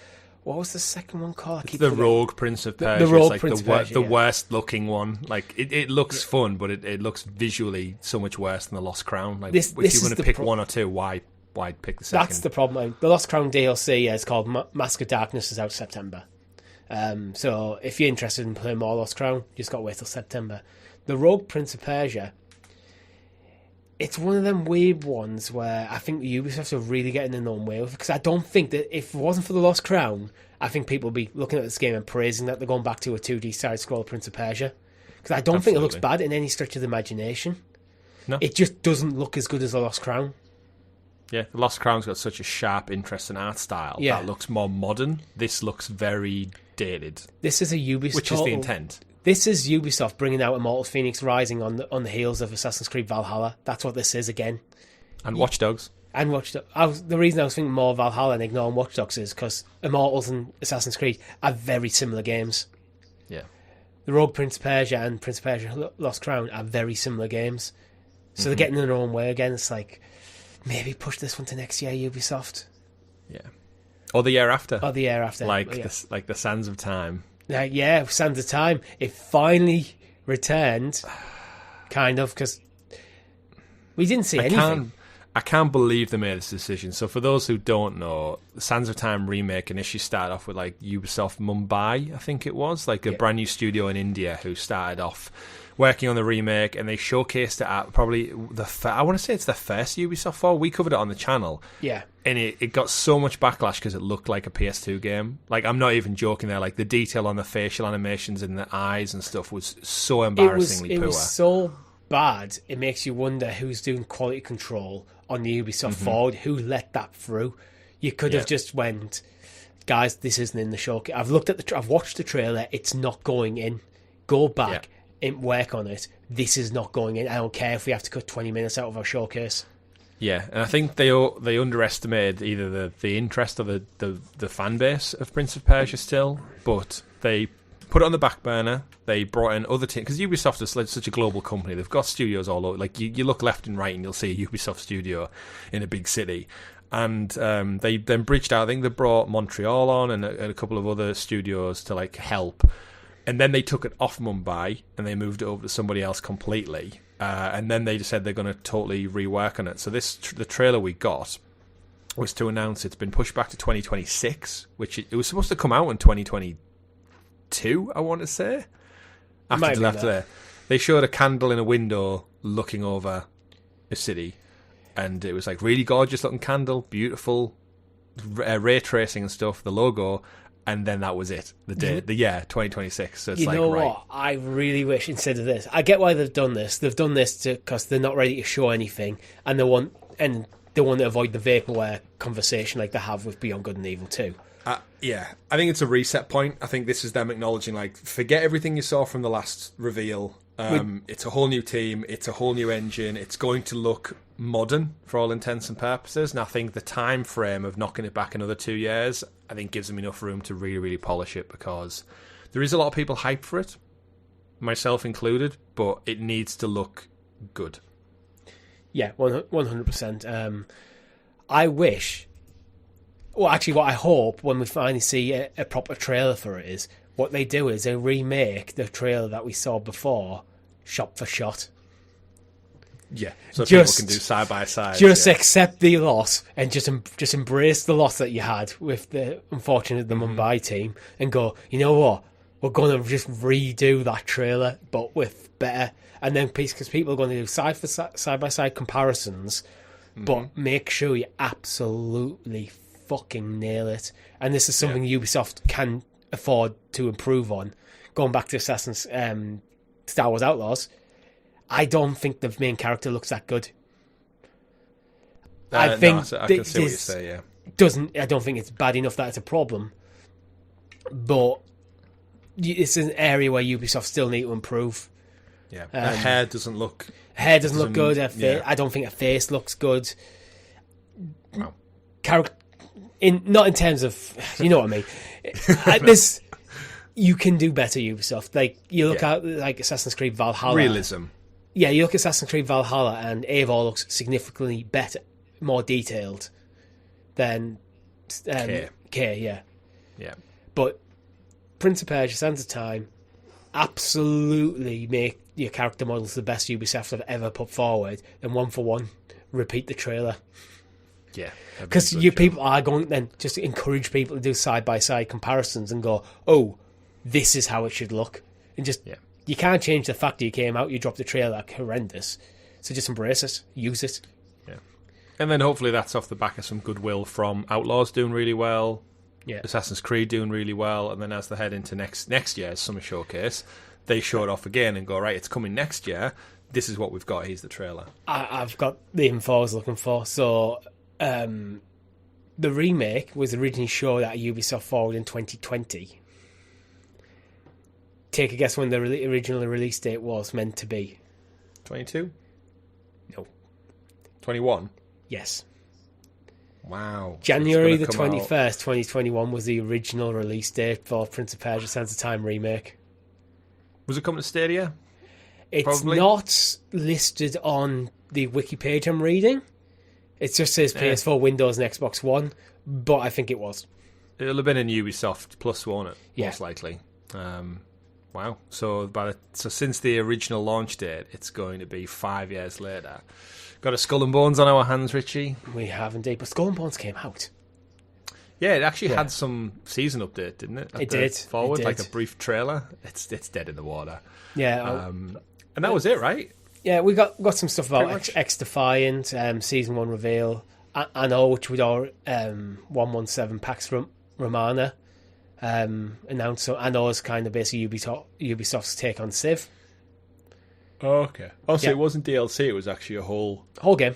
What was the second one called? The Rogue Prince of Persia. The Rogue Prince of Persia, the worst looking one. Like, it looks fun, but it looks visually so much worse than The Lost Crown. Like, if you're going to pick one or two, why pick the second? That's the problem. The Lost Crown DLC is called Mask of Darkness, is out September. So if you're interested in playing more Lost Crown, you just got to wait till September. The Rogue Prince of Persia, it's one of them weird ones where I think the Ubisoft are really getting in their own way with it, because I don't think that if it wasn't for The Lost Crown, I think people would be looking at this game and praising that they're going back to a 2D side-scroller Prince of Persia. Because I don't think it looks bad in any stretch of the imagination. No. It just doesn't look as good as The Lost Crown. Yeah, The Lost Crown's got such a sharp, interesting art style that looks more modern. This looks very dated. This is a Ubisoft... Which is the intent. This is Ubisoft bringing out Immortals Phoenix Rising on the heels of Assassin's Creed Valhalla. That's what this is again. And Watch Dogs. And Watch Dogs. The reason I was thinking more of Valhalla and ignoring Watch Dogs is because Immortals and Assassin's Creed are very similar games. Yeah. The Rogue Prince of Persia and Prince of Persia Lost Crown are very similar games. So they're getting in their own way again. It's like, maybe push this one to next year, Ubisoft. Yeah. Or the year after. Or the year after. Like the Sands of Time. Yeah, Sands of Time. It finally returned, kind of, because we didn't see anything. I can't believe they made this decision. So for those who don't know, the Sands of Time remake initially started off with like Ubisoft Mumbai, I think it was, like a brand new studio in India who started off working on the remake, and they showcased it at probably I want to say it's the first Ubisoft Forward. We covered it on the channel. Yeah. And it got so much backlash because it looked like a PS2 game. Like, I'm not even joking there. Like, the detail on the facial animations and the eyes and stuff was so embarrassingly poor. It was so bad, it makes you wonder who's doing quality control on the Ubisoft Forward, who let that through. You could have just went, guys, this isn't in the showcase. I've watched the trailer, it's not going in. Go back and work on it. This is not going in. I don't care if we have to cut 20 minutes out of our showcase. Yeah, and I think they underestimated either the interest or the fan base of Prince of Persia still, but they put it on the back burner. They brought in other teams, because Ubisoft is like such a global company. They've got studios all over. Like, you look left and right and you'll see a Ubisoft studio in a big city. And they then bridged out. I think they brought Montreal on and a couple of other studios to like help. And then they took it off Mumbai and they moved it over to somebody else completely. And then they just said they're going to totally rework on it. So the trailer we got was to announce it's been pushed back to 2026, which it was supposed to come out in 2022, I want to say. After there. They showed a candle in a window looking over a city. And it was like really gorgeous looking candle, beautiful, ray tracing and stuff, the logo. And then that was it. The year 2026. So it's what? I really wish instead of this. I get why they've done this. They've done this because they're not ready to show anything, and they want to avoid the vaporware conversation like they have with Beyond Good and Evil 2. Yeah, I think it's a reset point. I think this is them acknowledging, like, forget everything you saw from the last reveal. It's a whole new team. It's a whole new engine. It's going to look modern for all intents and purposes. And I think the time frame of knocking it back another 2 years, I think gives them enough room to really, really polish it, because there is a lot of people hyped for it, myself included, but it needs to look good. Yeah, 100%. I wish... Well, actually, what I hope when we finally see a proper trailer for it is, what they do is they remake the trailer that we saw before, shot for shot. Yeah, so people can do side by side. Just accept the loss and just embrace the loss that you had with the Mumbai team, and go, you know what, we're going to just redo that trailer, but with better. And then, because people are going to do side by side comparisons, but make sure you absolutely fucking nail it. And this is something Ubisoft can afford to improve on. Going back to Star Wars Outlaws, I don't think the main character looks that good. I can see what you say. Yeah, I don't think it's bad enough that it's a problem, but it's an area where Ubisoft still need to improve. Yeah, her hair doesn't look good. I don't think her face looks good. Wow. Not in terms of, you know what I mean. You can do better, Ubisoft. Like, you look at like Assassin's Creed Valhalla. Realism. Yeah, you look at Assassin's Creed Valhalla and Eivor looks significantly better, more detailed than K. Yeah. But Prince of Persia, Sands of Time, absolutely make your character models the best Ubisoft have ever put forward, and one for one, repeat the trailer. Yeah, because people are going then just encourage people to do side by side comparisons and go, oh, this is how it should look, and just you can't change the fact that you came out, you dropped the trailer like horrendous, so just embrace it, use it. Yeah, and then hopefully that's off the back of some goodwill from Outlaws doing really well, Assassin's Creed doing really well, and then as they head into next year's summer showcase, they show it off again and go, right, it's coming next year. This is what we've got. Here's the trailer. I've got the info I was looking for. So. The remake was originally shown at Ubisoft Forward in 2020. Take a guess when the original release date was meant to be. 22? No. 21? Yes. Wow. January the 21st, 2021 was the original release date for Prince of Persia Sands of Time Remake. Was it coming to Stadia? It's not listed on the wiki page I'm reading. It just says PS4, Windows, and Xbox One, but I think it was. It'll have been in Ubisoft Plus, won't it? Yeah. Most likely. Wow. So since the original launch date, it's going to be 5 years later. Got a Skull and Bones on our hands, Richie. We have indeed, but Skull and Bones came out. Yeah, it actually had some season update, didn't it? It did. Forward, it did. like a brief trailer. It's dead in the water. Yeah. And that was it, right? Yeah, we got some stuff about XDefiant, Season 1 reveal. I know, which we'd all 117 Pax Romana announced. So I know it's kind of basically Ubisoft's take on Civ. Oh, okay. Oh, so it wasn't DLC, it was actually a whole game.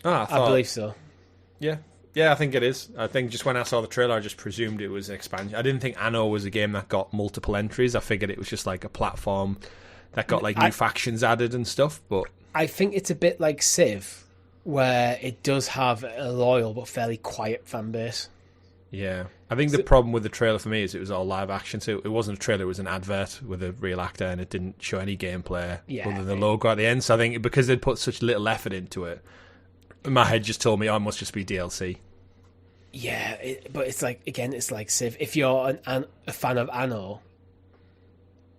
I believe so. Yeah. Yeah, I think it is. I think just when I saw the trailer, I just presumed it was an expansion. I didn't think Anno was a game that got multiple entries. I figured it was just like a platform that got like new factions added and stuff. But I think it's a bit like Civ, where it does have a loyal but fairly quiet fan base. Yeah. I think the problem with the trailer for me is it was all live action, so it wasn't a trailer, it was an advert with a real actor, and it didn't show any gameplay other than the logo at the end. So I think because they'd put such little effort into it, my head just told me, it must just be DLC. Yeah, but it's like, again, it's like Civ. If you're a fan of Anno,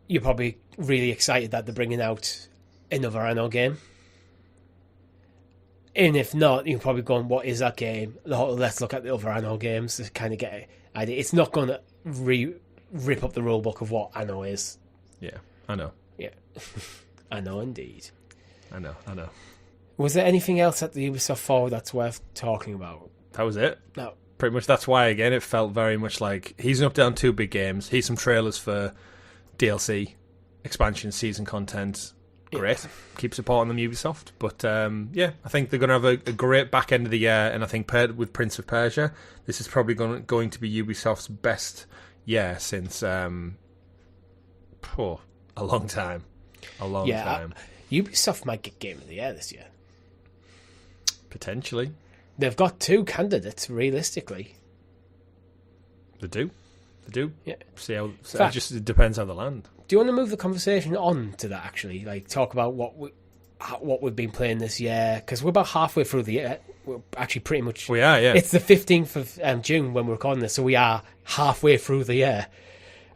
you're probably really excited that they're bringing out another Anno game. And if not, you're probably going, what is that game? Let's look at the other Anno games to kind of get an idea. It's not going to rip up the rulebook of what Anno is. Yeah, I know. Yeah, I know indeed. I know. Was there anything else at the Ubisoft Forward that's worth talking about? That was it. No. Pretty much that's why, again, it felt very much like he's an update on two big games. Here's some trailers for DLC, expansion, season content. Great. Keep supporting them, Ubisoft. But, I think they're going to have a great back end of the year. And I think paired with Prince of Persia, this is probably going to be Ubisoft's best year since a long time. A long time. Ubisoft might get Game of the Year this year. Potentially. They've got two candidates, realistically. They do. Yeah. See how it depends how they land. Do you want to move the conversation on to that, actually? Like, talk about what we've been playing this year? Because we're about halfway through the year. We're actually pretty much... We are, yeah. It's the 15th of June when we're recording this, so we are halfway through the year.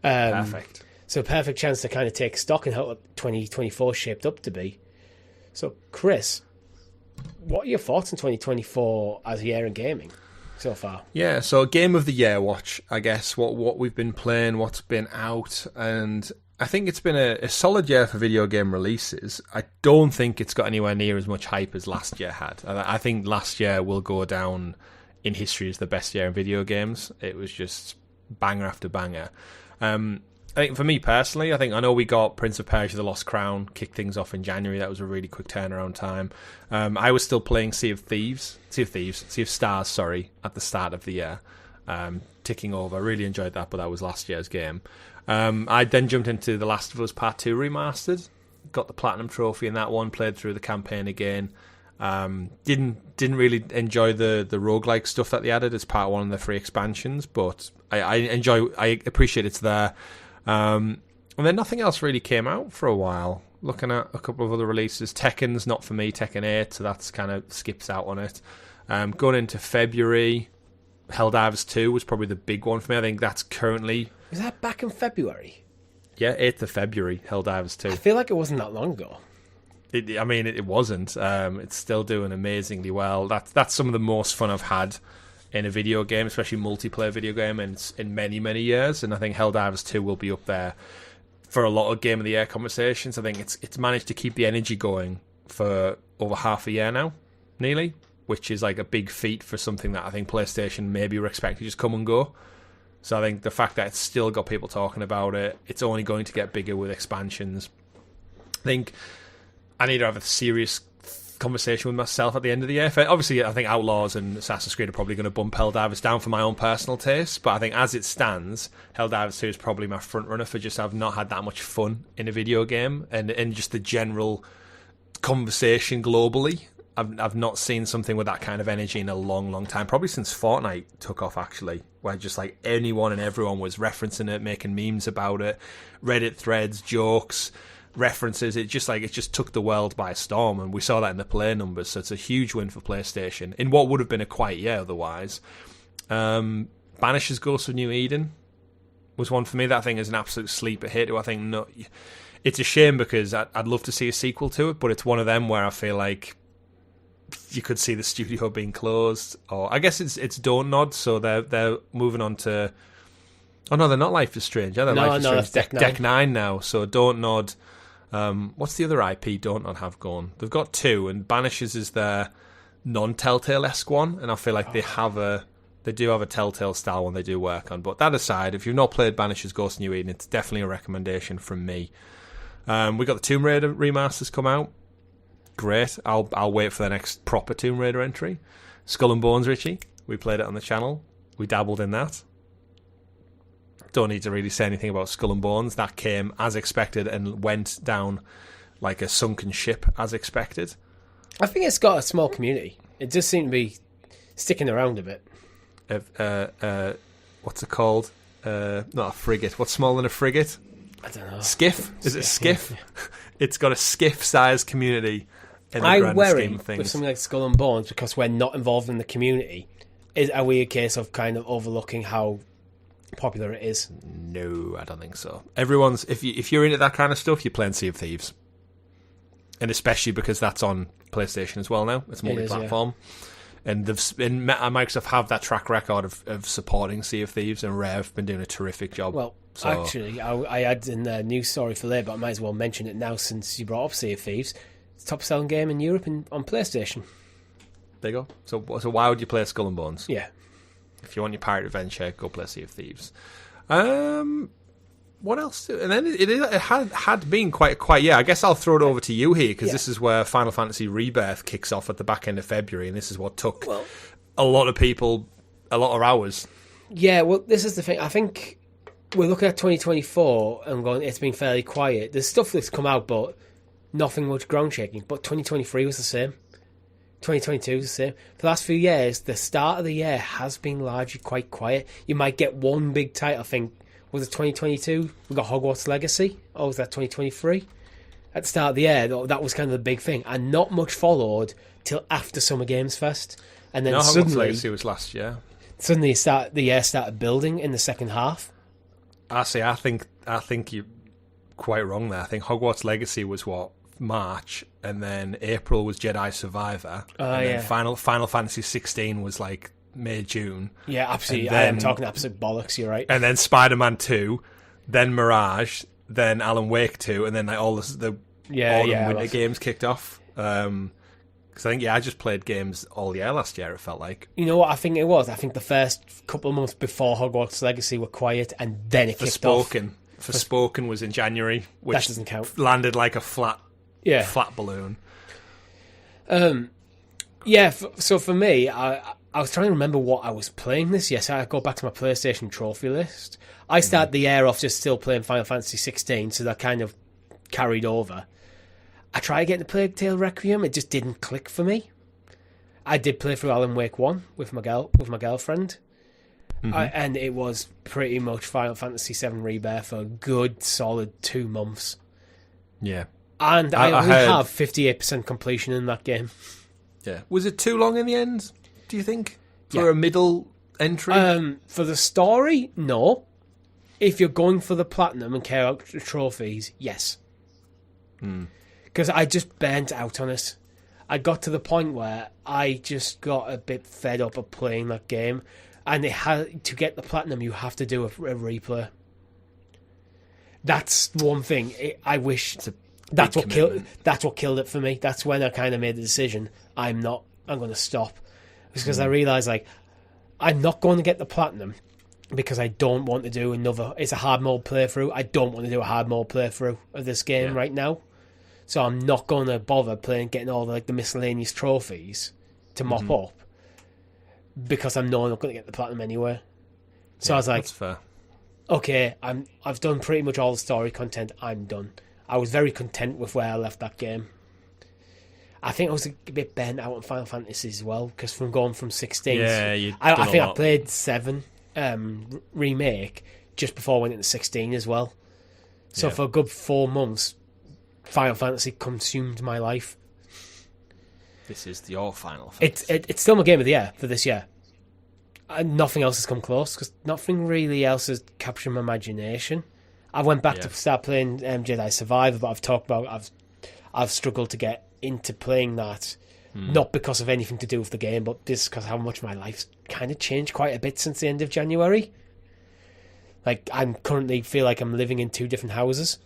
Perfect. So perfect chance to kind of take stock in how 2024 shaped up to be. So, Chris, what are your thoughts on 2024 as a year in gaming so far? Yeah, so Game of the Year watch, I guess, what we've been playing, what's been out, and I think it's been a solid year for video game releases. I don't think it's got anywhere near as much hype as last year had. I think last year will go down in history as the best year in video games. It was just banger after banger. I think for me personally, I know we got Prince of Persia: The Lost Crown, kicked things off in January. That was a really quick turnaround time. I was still playing Sea of Stars, sorry, at the start of the year, ticking over. I really enjoyed that, but that was last year's game. I then jumped into The Last of Us Part 2 Remastered, got the Platinum Trophy in that one, played through the campaign again. Didn't really enjoy the roguelike stuff that they added as part one of the free expansions, but I appreciate it's there. And then nothing else really came out for a while. Looking at a couple of other releases, Tekken's not for me, Tekken 8, so that's kind of skips out on it. Going into February, Helldivers 2 was probably the big one for me. I think that's currently... Was that back in February? Yeah, 8th of February, Helldivers 2. I feel like it wasn't that long ago. It wasn't. It's still doing amazingly well. That's some of the most fun I've had in a video game, especially multiplayer video game, in many, many years. And I think Helldivers 2 will be up there for a lot of Game of the Year conversations. I think it's managed to keep the energy going for over half a year now, nearly, which is like a big feat for something that I think PlayStation maybe were expecting to just come and go. So I think the fact that it's still got people talking about it, it's only going to get bigger with expansions. I think I need to have a serious conversation with myself at the end of the year. Obviously, I think Outlaws and Assassin's Creed are probably going to bump Helldivers down for my own personal taste, but I think as it stands, Helldivers 2 is probably my front runner for just I've not had that much fun in a video game, and just the general conversation globally. I've not seen something with that kind of energy in a long, long time. Probably since Fortnite took off, actually, where just like anyone and everyone was referencing it, making memes about it, Reddit threads, jokes. references. It just took the world by storm, and we saw that in the play numbers. So it's a huge win for PlayStation in what would have been a quiet year otherwise. Banisher's Ghost of New Eden was one for me that I think is an absolute sleeper hit. Who I think it's a shame because I'd love to see a sequel to it, but it's one of them where I feel like you could see the studio being closed, or I guess it's Don't Nod, so they're moving on to. Oh no, they're not Life is Strange. Yeah, they're Life is Strange. Deck 9 now. So Don't Nod. What's the other IP Don't Nod have going? They've got two, and Banishers is their non-Telltale-esque one, and I feel like they do have a Telltale style one they do work on. But that aside, if you've not played Banishers Ghost of New Eden, it's definitely a recommendation from me. We got the Tomb Raider remasters come out. Great. I'll wait for the next proper Tomb Raider entry. Skull and Bones, Richie. We played it on the channel. We dabbled in that. Don't need to really say anything about Skull and Bones. That came as expected and went down like a sunken ship as expected. I think it's got a small community. It does seem to be sticking around a bit. What's it called? Not a frigate. What's smaller than a frigate? I don't know. Skiff? Is it skiff? Yeah. It's got a skiff-sized community in the I grand worry scheme of things. With something like Skull and Bones because we're not involved in the community. Are we a case of kind of overlooking how popular it is? No, I don't think so. Everyone's if you're into that kind of stuff, you're playing Sea of Thieves, and especially because that's on PlayStation as well now. It's multi-platform, and Microsoft have that track record of supporting Sea of Thieves, and Rare have been doing a terrific job. Well, actually, I had in the news story for later, but I might as well mention it now since you brought up Sea of Thieves. It's the top-selling game in Europe on PlayStation. There you go. So why would you play Skull and Bones? Yeah. If you want your pirate adventure, go play Sea of Thieves. What else? And then it had been quite. Yeah, I guess I'll throw it over to you here because this is where Final Fantasy Rebirth kicks off at the back end of February, and this is what took a lot of people a lot of hours. Yeah, well, this is the thing. I think we're looking at 2024 and going, it's been fairly quiet. There's stuff that's come out, but nothing much ground shaking. But 2023 was the same. 2022 is the same. For the last few years, the start of the year has been largely quite quiet. You might get one big title. I think, was it 2022? We got Hogwarts Legacy. Or was that 2023? At the start of the year, that was kind of the big thing. And not much followed till after Summer Games Fest. And then suddenly... Hogwarts Legacy was last year. Suddenly the year started building in the second half. I think you're quite wrong there. I think Hogwarts Legacy was March, and then April was Jedi Survivor, and then Final Fantasy 16 was like May, June. Yeah, absolutely. I am talking absolute bollocks. You're right. And then Spider-Man 2, then Mirage, then Alan Wake 2, and then like all the winter games kicked off. Because I think I just played games all year last year. It felt like. You know what I think it was? I think the first couple of months before Hogwarts Legacy were quiet, and then it kicked off. Forspoken was in January, which that doesn't count. Landed like a flat balloon. So for me, I was trying to remember what I was playing this year. So I go back to my PlayStation trophy list. I started the year off just still playing Final Fantasy 16, so that kind of carried over. I tried getting the Plague Tale Requiem. It just didn't click for me. I did play through Alan Wake 1 with my girlfriend. And it was pretty much Final Fantasy 7 Rebirth for a good solid 2 months. Yeah. And I only have 58% completion in that game. Yeah. Was it too long in the end, do you think? For a middle entry? For the story, no. If you're going for the platinum and care about the trophies, yes. Because I just burnt out on it. I got to the point where I just got a bit fed up of playing that game. And to get the platinum, you have to do a replay. That's one thing. I wish... That's what killed it for me. That's when I kind of made the decision. I'm going to stop. Because I realised, I'm not going to get the platinum because I don't want to do it's a hard mode playthrough. I don't want to do a hard mode playthrough of this game right now. So I'm not going to bother getting all the miscellaneous trophies to mop up because I'm not going to get the platinum anyway. So I was like, that's fair. Okay, I've done pretty much all the story content. I'm done. I was very content with where I left that game. I think I was a bit burnt out on Final Fantasy as well, because from going from 16... I think I played 7 Remake just before I went into 16 as well. So for a good 4 months, Final Fantasy consumed my life. This is your Final Fantasy. It's still my game of the year for this year. And nothing else has come close, because nothing really else has captured my imagination. I went back to start playing Jedi Survivor, but I've talked about I've struggled to get into playing that, not because of anything to do with the game, but just because how much my life's kind of changed quite a bit since the end of January. Like, I'm currently feel like I'm living in 2 different houses.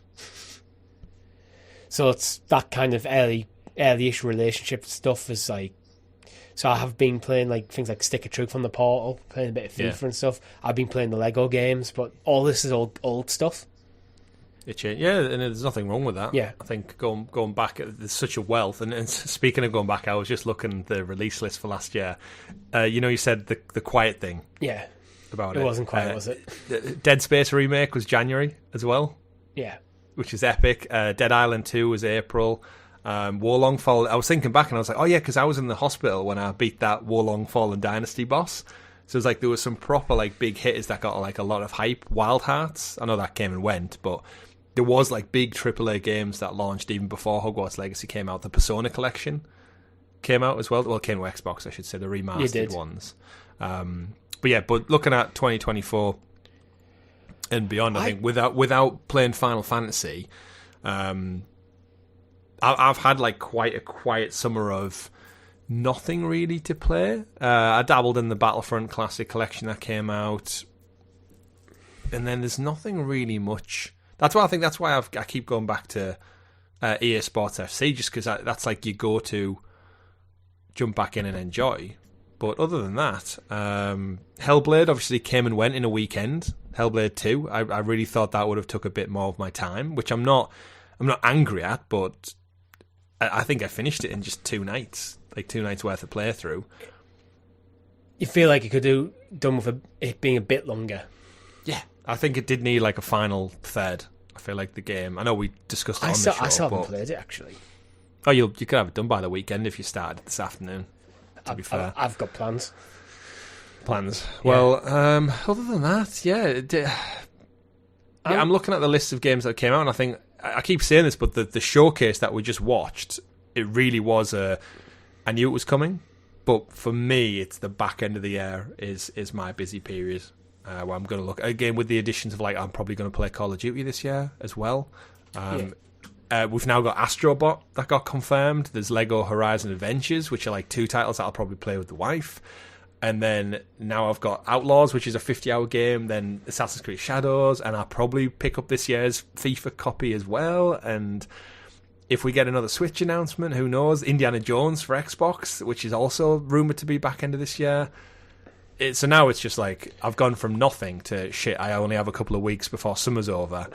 So it's that kind of early-ish relationship stuff is like... So I have been playing like things like Stick of Truth on the Portal, playing a bit of FIFA and stuff. I've been playing the Lego games, but all this is old stuff. It changed, yeah, and there's nothing wrong with that. Yeah. I think going back, there's such a wealth. And speaking of going back, I was just looking at the release list for last year. You said the Quiet Thing. Yeah. About it. It wasn't quiet, was it? Dead Space remake was January as well. Yeah. Which is epic. Dead Island 2 was April. Warlong Fall. I was thinking back and I was like, oh yeah, because I was in the hospital when I beat that Warlong Fallen Dynasty boss. So it was like there was some proper like big hitters that got like a lot of hype. Wild Hearts, I know that came and went, but there was like big AAA games that launched even before Hogwarts Legacy came out. The Persona collection came out as well. Well, it came to Xbox, I should say, the remastered ones. But looking at 2024 and beyond, I think without playing Final Fantasy, I've had like quite a quiet summer of nothing really to play. I dabbled in the Battlefront Classic Collection that came out, and then there's nothing really much. That's why I keep going back to EA Sports FC, just because that's like you go to jump back in and enjoy. But other than that, Hellblade obviously came and went in a weekend. Hellblade 2, I really thought that would have took a bit more of my time, which I'm not angry at, but I think I finished it in just 2 nights, like 2 nights worth of playthrough. You feel like you could do done with it being a bit longer. Yeah, I think it did need like a final third. I feel like the game. I know we discussed it on the show. I still haven't played it actually. Oh, you could have it done by the weekend if you started this afternoon. To be fair, I've got plans. Yeah. Well, other than that, I'm looking at the list of games that came out, and I think I keep saying this, but the showcase that we just watched, it really was I knew it was coming, but for me, it's the back end of the year is my busy period. Where I'm going to look again with the additions of like I'm probably going to play Call of Duty this year as well. We've now got Astrobot that got confirmed. There's Lego Horizon Adventures, which are like 2 titles that I'll probably play with the wife. And then now I've got Outlaws, which is a 50-hour game. Then Assassin's Creed Shadows, and I'll probably pick up this year's FIFA copy as well. And if we get another Switch announcement, who knows? Indiana Jones for Xbox, which is also rumoured to be back end of this year. So now it's just like I've gone from nothing to shit. I only have a couple of weeks before summer's over,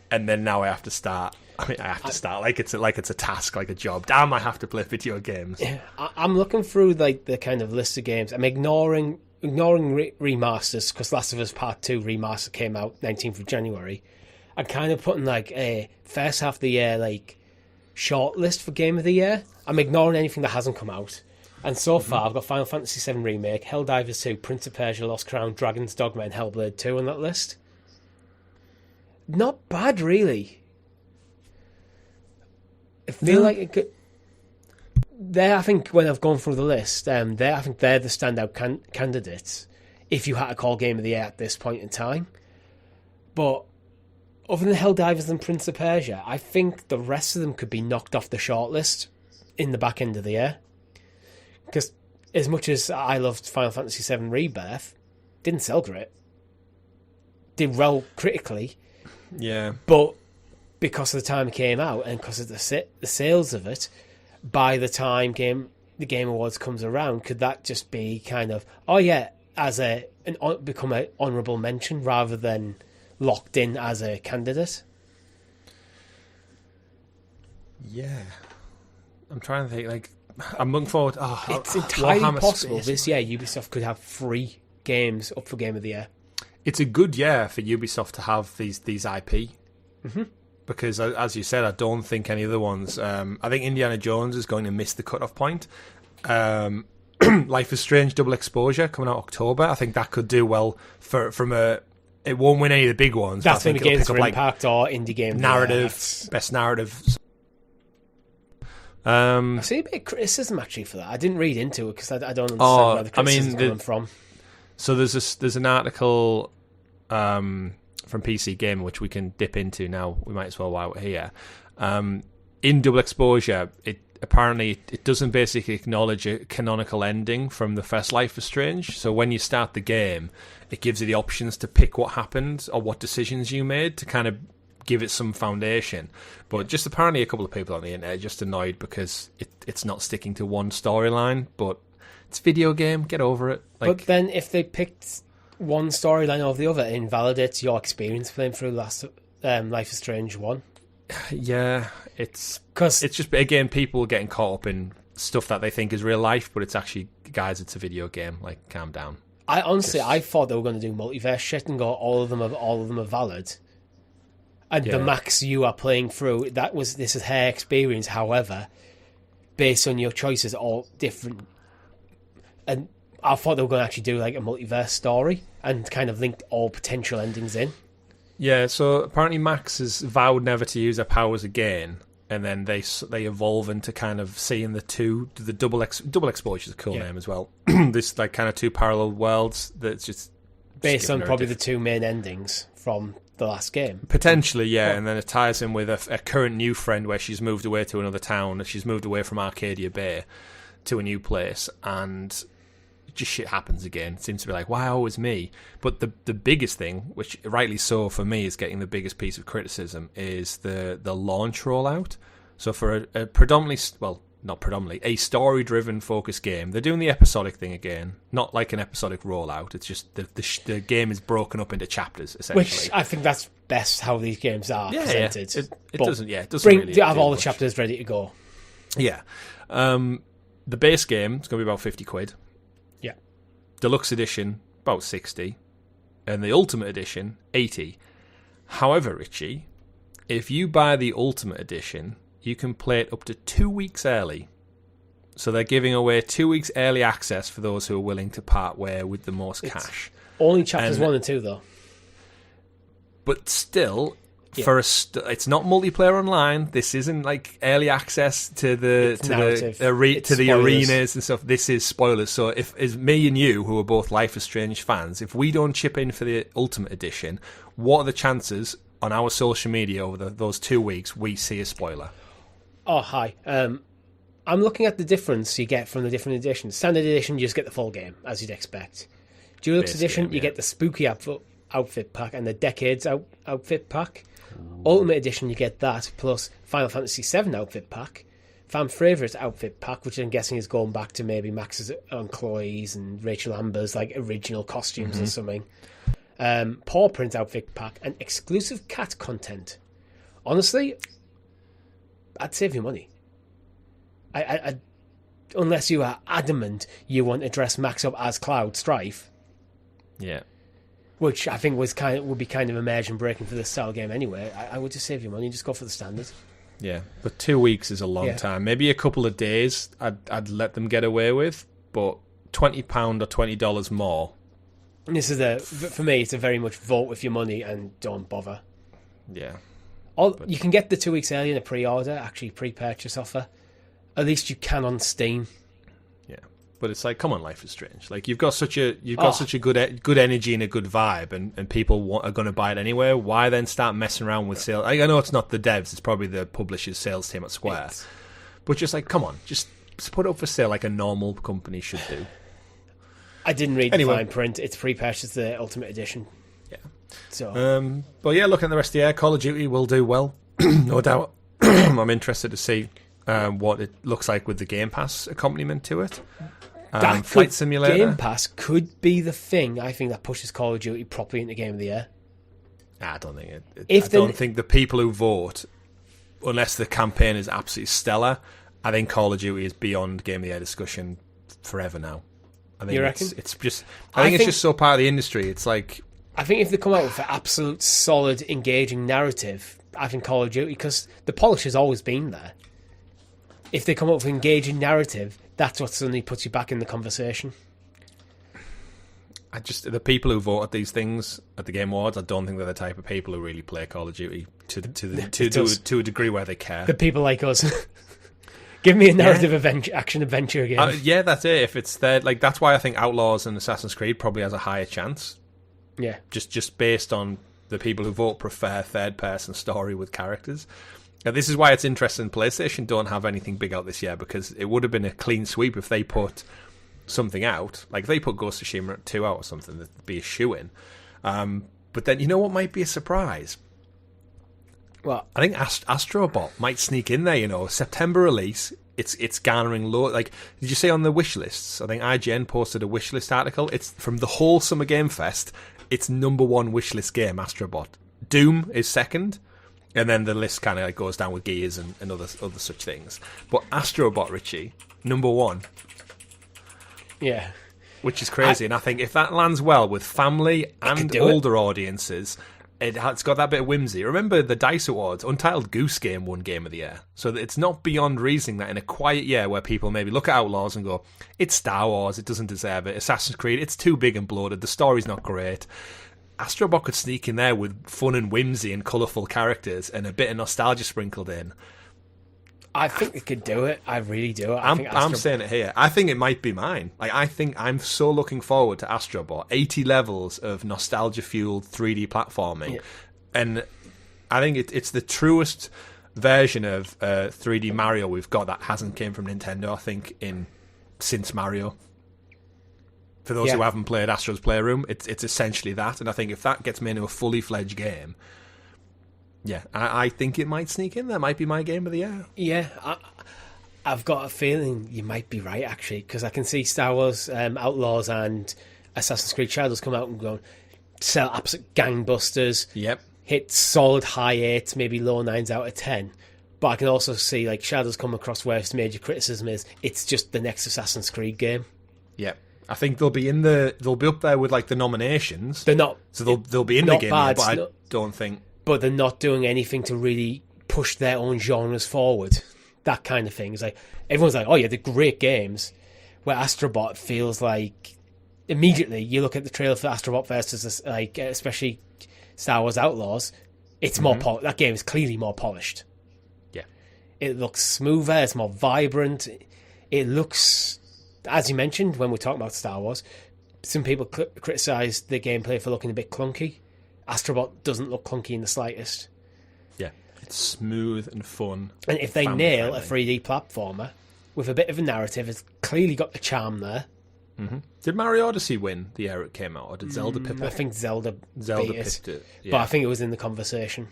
and then now I have to start. I have to start like it's a task, like a job. Damn, I have to play video games. Yeah, I'm looking through like the kind of list of games. I'm ignoring remasters because Last of Us Part 2 remaster came out 19th of January. I'm kind of putting like a first half of the year like short list for Game of the Year. I'm ignoring anything that hasn't come out. And so far, I've got Final Fantasy VII Remake, Helldivers 2, Prince of Persia, Lost Crown, Dragon's Dogma, and Hellblade 2 on that list. Not bad, really. I feel like it could... I think when I've gone through the list, I think they're the standout candidates if you had to call Game of the Year at this point in time. But other than Helldivers and Prince of Persia, I think the rest of them could be knocked off the shortlist in the back end of the year. Because as much as I loved Final Fantasy VII Rebirth, didn't sell great. Did well critically. Yeah. But because of the time it came out and because of the sales of it, by the time the Game Awards comes around, could that just be kind of, become an honourable mention rather than locked in as a candidate? Yeah. I'm trying to think, like... I'm looking forward. It's entirely possible this year Ubisoft could have 3 games up for Game of the Year. It's a good year for Ubisoft to have these IP. Mm-hmm. Because, as you said, I don't think any other ones... I think Indiana Jones is going to miss the cut-off point. Life is Strange Double Exposure coming out October. I think that could do well from a... It won't win any of the big ones. That's when the games for Impact or indie game. Narrative, best narrative... I see a bit of criticism actually for that. I didn't read into it because I don't understand where the criticism's coming from. So there's an article from PC Gamer which we can dip into now. We might as well while we're here. In Double Exposure, it doesn't basically acknowledge a canonical ending from the first Life is Strange. So when you start the game, it gives you the options to pick what happened or what decisions you made to kind of give it some foundation. But just apparently a couple of people on the internet are just annoyed because it's not sticking to one storyline. But it's a video game, get over it. But then if they picked one storyline over the other, it invalidates your experience playing through Life is Strange 1. Yeah, it's just, again, people getting caught up in stuff that they think is real life, but it's actually, guys, it's a video game. Like, calm down. I thought they were going to do multiverse shit and go all of them are valid. And the max you are playing through, this is her experience. However, based on your choices, all different. And I thought they were going to actually do like a multiverse story and kind of link all potential endings in. Yeah, so apparently Max has vowed never to use her powers again, and then they evolve into kind of seeing the double exposure is a cool name as well. This like kind of two parallel worlds that's just based on probably the two main endings from the last game. Potentially, yeah, and then it ties in with a current new friend where she's moved away to another town. She's moved away from Arcadia Bay to a new place, and just shit happens again. It seems to be like, why always me? But the biggest thing, which rightly so for me is getting the biggest piece of criticism, is the launch rollout. So for a predominantly, well, not predominantly, a story-driven focused game, they're doing the episodic thing again. Not like an episodic rollout. It's just the game is broken up into chapters, essentially. Which I think that's best how these games are presented. Yeah. It doesn't really have all the chapters ready to go. Yeah. The base game is going to be about £50. Yeah. Deluxe edition, about 60. And the Ultimate edition, 80. However, Richie, if you buy the Ultimate edition, you can play it up to 2 weeks early. So they're giving away 2 weeks early access for those who are willing to part way with the most cash. Only chapters 1 and 2, though. But still, it's not multiplayer online. This isn't like early access to the arenas and stuff. This is spoilers. So if it's me and you, who are both Life is Strange fans, if we don't chip in for the Ultimate edition, what are the chances on our social media over those 2 weeks we see a spoiler? Oh, hi. I'm looking at the difference you get from the different editions. Standard edition, you just get the full game, as you'd expect. Deluxe edition, you get the spooky outfit pack and the Decades outfit pack. Ooh. Ultimate edition, you get that, plus Final Fantasy VII outfit pack. Fan Favourites outfit pack, which I'm guessing is going back to maybe Max's and Chloe's and Rachel Amber's like original costumes or something. Paw Print outfit pack and exclusive cat content. Honestly, I'd save you money. I unless you are adamant you want to dress Max up as Cloud Strife. Yeah. Which I think would be kind of immersion breaking for this style game anyway. I would just save you money and just go for the standard. Yeah, but 2 weeks is a long time. Maybe a couple of days I'd let them get away with, but £20 or $20 more. And this is for me, it's a very much vote with your money and don't bother. Yeah. You can get the 2 weeks early in a pre-order, actually pre-purchase offer. At least you can on Steam. Yeah, but it's like, come on, Life is Strange. Like you've got such a good energy and a good vibe, and people are going to buy it anyway. Why then start messing around with sales? I know it's not the devs; it's probably the publisher's sales team at Square. But just like, come on, just put it up for sale like a normal company should do. I didn't read the fine print. It's pre-purchased the Ultimate Edition. Yeah. So, but yeah, looking at the rest of the year, Call of Duty will do well, no doubt. I'm interested to see what it looks like with the Game Pass accompaniment to it. Flight Simulator. Game Pass could be the thing, I think, that pushes Call of Duty properly into Game of the Year. I don't think it. I don't think the people who vote, unless the campaign is absolutely stellar, I think Call of Duty is beyond Game of the Year discussion forever now. I think you reckon? It's just. I think it's just so part of the industry. It's like. I think if they come out with an absolute solid, engaging narrative, I think Call of Duty, because the polish has always been there. If they come up with an engaging narrative, that's what suddenly puts you back in the conversation. The people who vote at these things at the Game Awards, I don't think they're the type of people who really play Call of Duty to a degree where they care. The people like us. Give me a narrative action adventure game. Yeah, that's it. If it's there, like that's why I think Outlaws and Assassin's Creed probably has a higher chance. Yeah, just based on the people who vote prefer third-person story with characters. Now, this is why it's interesting PlayStation don't have anything big out this year, because it would have been a clean sweep if they put something out. Like, if they put Ghost of Tsushima 2 out or something, that'd be a shoo-in. But then, you know what might be a surprise? Well, I think Astrobot might sneak in there, you know. September release, it's garnering low. Like, did you see on the wish lists? I think IGN posted a wish list article. It's from the whole Summer Game Fest. It's number one wish list game, Astrobot. Doom is second, and then the list kind of like goes down with Gears and other such things. But Astrobot, Richie, number one. Yeah. Which is crazy. And I think if that lands well with family and older audiences, it's got that bit of whimsy. Remember the DICE Awards, Untitled Goose Game won Game of the Year. So it's not beyond reasoning that in a quiet year where people maybe look at Outlaws and go, it's Star Wars, it doesn't deserve it. Assassin's Creed, it's too big and bloated, the story's not great. Astrobot could sneak in there with fun and whimsy and colourful characters and a bit of nostalgia sprinkled in. I think it could do it. I really do. I'm saying it here. I think it might be mine. Like, I think I'm so looking forward to Astrobot. 80 levels of nostalgia-fueled 3D platforming. Yeah. And I think it's the truest version of 3D Mario we've got that hasn't came from Nintendo, I think, since Mario. For those who haven't played Astro's Playroom, it's essentially that. And I think if that gets made into a fully-fledged game... Yeah, I think it might sneak in. That might be my game of the year. Yeah, I've got a feeling you might be right, actually, because I can see Star Wars Outlaws and Assassin's Creed Shadows come out and go sell absolute gangbusters. Yep. Hit solid high 8s, maybe low 9s out of 10. But I can also see like Shadows come across where its major criticism is it's just the next Assassin's Creed game. Yep. I think they'll be up there with like the nominations. They're not. So they'll be in the game, but I don't think. But they're not doing anything to really push their own genres forward. That kind of thing. It's like everyone's like, oh yeah, they're great games. Where Astrobot feels like immediately you look at the trailer for Astrobot versus like especially Star Wars Outlaws, it's more that game is clearly more polished. Yeah. It looks smoother, it's more vibrant. It looks, as you mentioned when we're talking about Star Wars, some people criticise the gameplay for looking a bit clunky. Astrobot doesn't look clunky in the slightest. Yeah, it's smooth and fun. And if they nail a 3D platformer with a bit of a narrative, it's clearly got the charm there. Mm-hmm. Did Mario Odyssey win the year it came out, or did Zelda pip it? I think Zelda pipped it. Yeah. But I think it was in the conversation.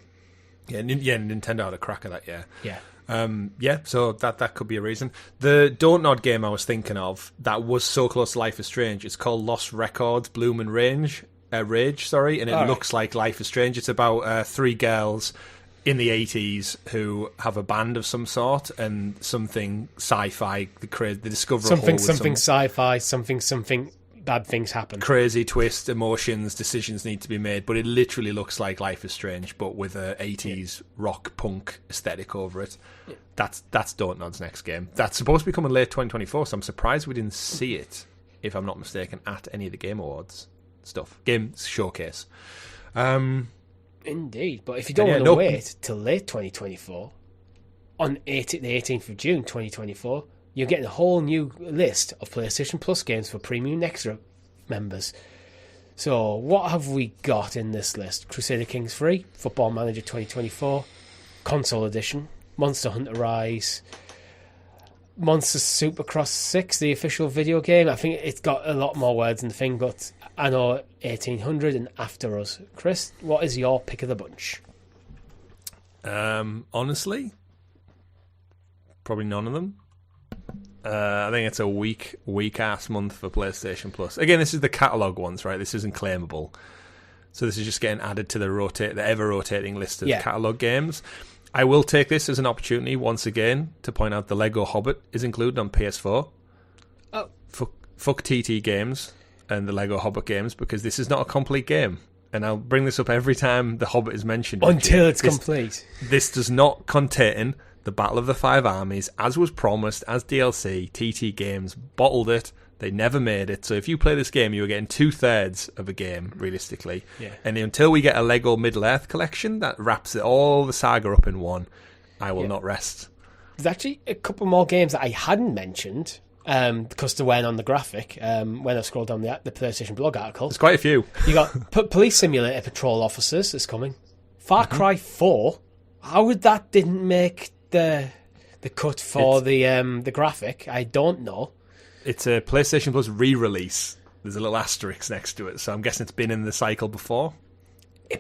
Yeah, Nintendo had a crack at that, yeah. Yeah. So that could be a reason. The Don't Nod game I was thinking of that was so close to Life is Strange, it's called Lost Records Bloom and Rage, and it looks like Life is Strange. It's about 3 girls in the 80s who have a band of some sort and something sci-fi. They discover something sci-fi, something bad things happen. Crazy twist, emotions, decisions need to be made, but it literally looks like Life is Strange, but with a 80s rock punk aesthetic over it. Yeah. That's Don't Nod's next game. That's supposed to be coming late 2024, so I'm surprised we didn't see it, if I'm not mistaken, at any of the Game Awards stuff. Game showcase. Indeed, but if you don't want to wait till late 2024, on the 18th of June 2024, you're getting a whole new list of PlayStation Plus games for Premium Extra members. So what have we got in this list? Crusader Kings 3, Football Manager 2024, Console Edition, Monster Hunter Rise, Monster Supercross 6, the official video game. I think it's got a lot more words in the thing, but I know 1800 and After Us. Chris, what is your pick of the bunch? Honestly, probably none of them. I think it's a weak ass month for PlayStation Plus. Again, this is the catalogue ones, right? This isn't claimable. So this is just getting added to the ever-rotating list of catalogue games. I will take this as an opportunity, once again, to point out the Lego Hobbit is included on PS4. Oh. Fuck TT games and the Lego Hobbit games, because this is not a complete game. And I'll bring this up every time the Hobbit is mentioned. Until it's complete. This does not contain the Battle of the Five Armies, as was promised, as DLC. TT Games bottled it. They never made it. So if you play this game, you are getting 2/3 of a game, realistically. Yeah. And until we get a Lego Middle-earth collection that wraps all the saga up in one, I will not rest. there's actually a couple more games that I hadn't mentioned because they weren't on the graphic when I scrolled down the PlayStation blog article. There's quite a few. You got Police Simulator Patrol Officers is coming. Far Cry 4. How would that didn't make the cut for the graphic? I don't know. It's a PlayStation Plus re-release. There's a little asterisk next to it, so I'm guessing it's been in the cycle before.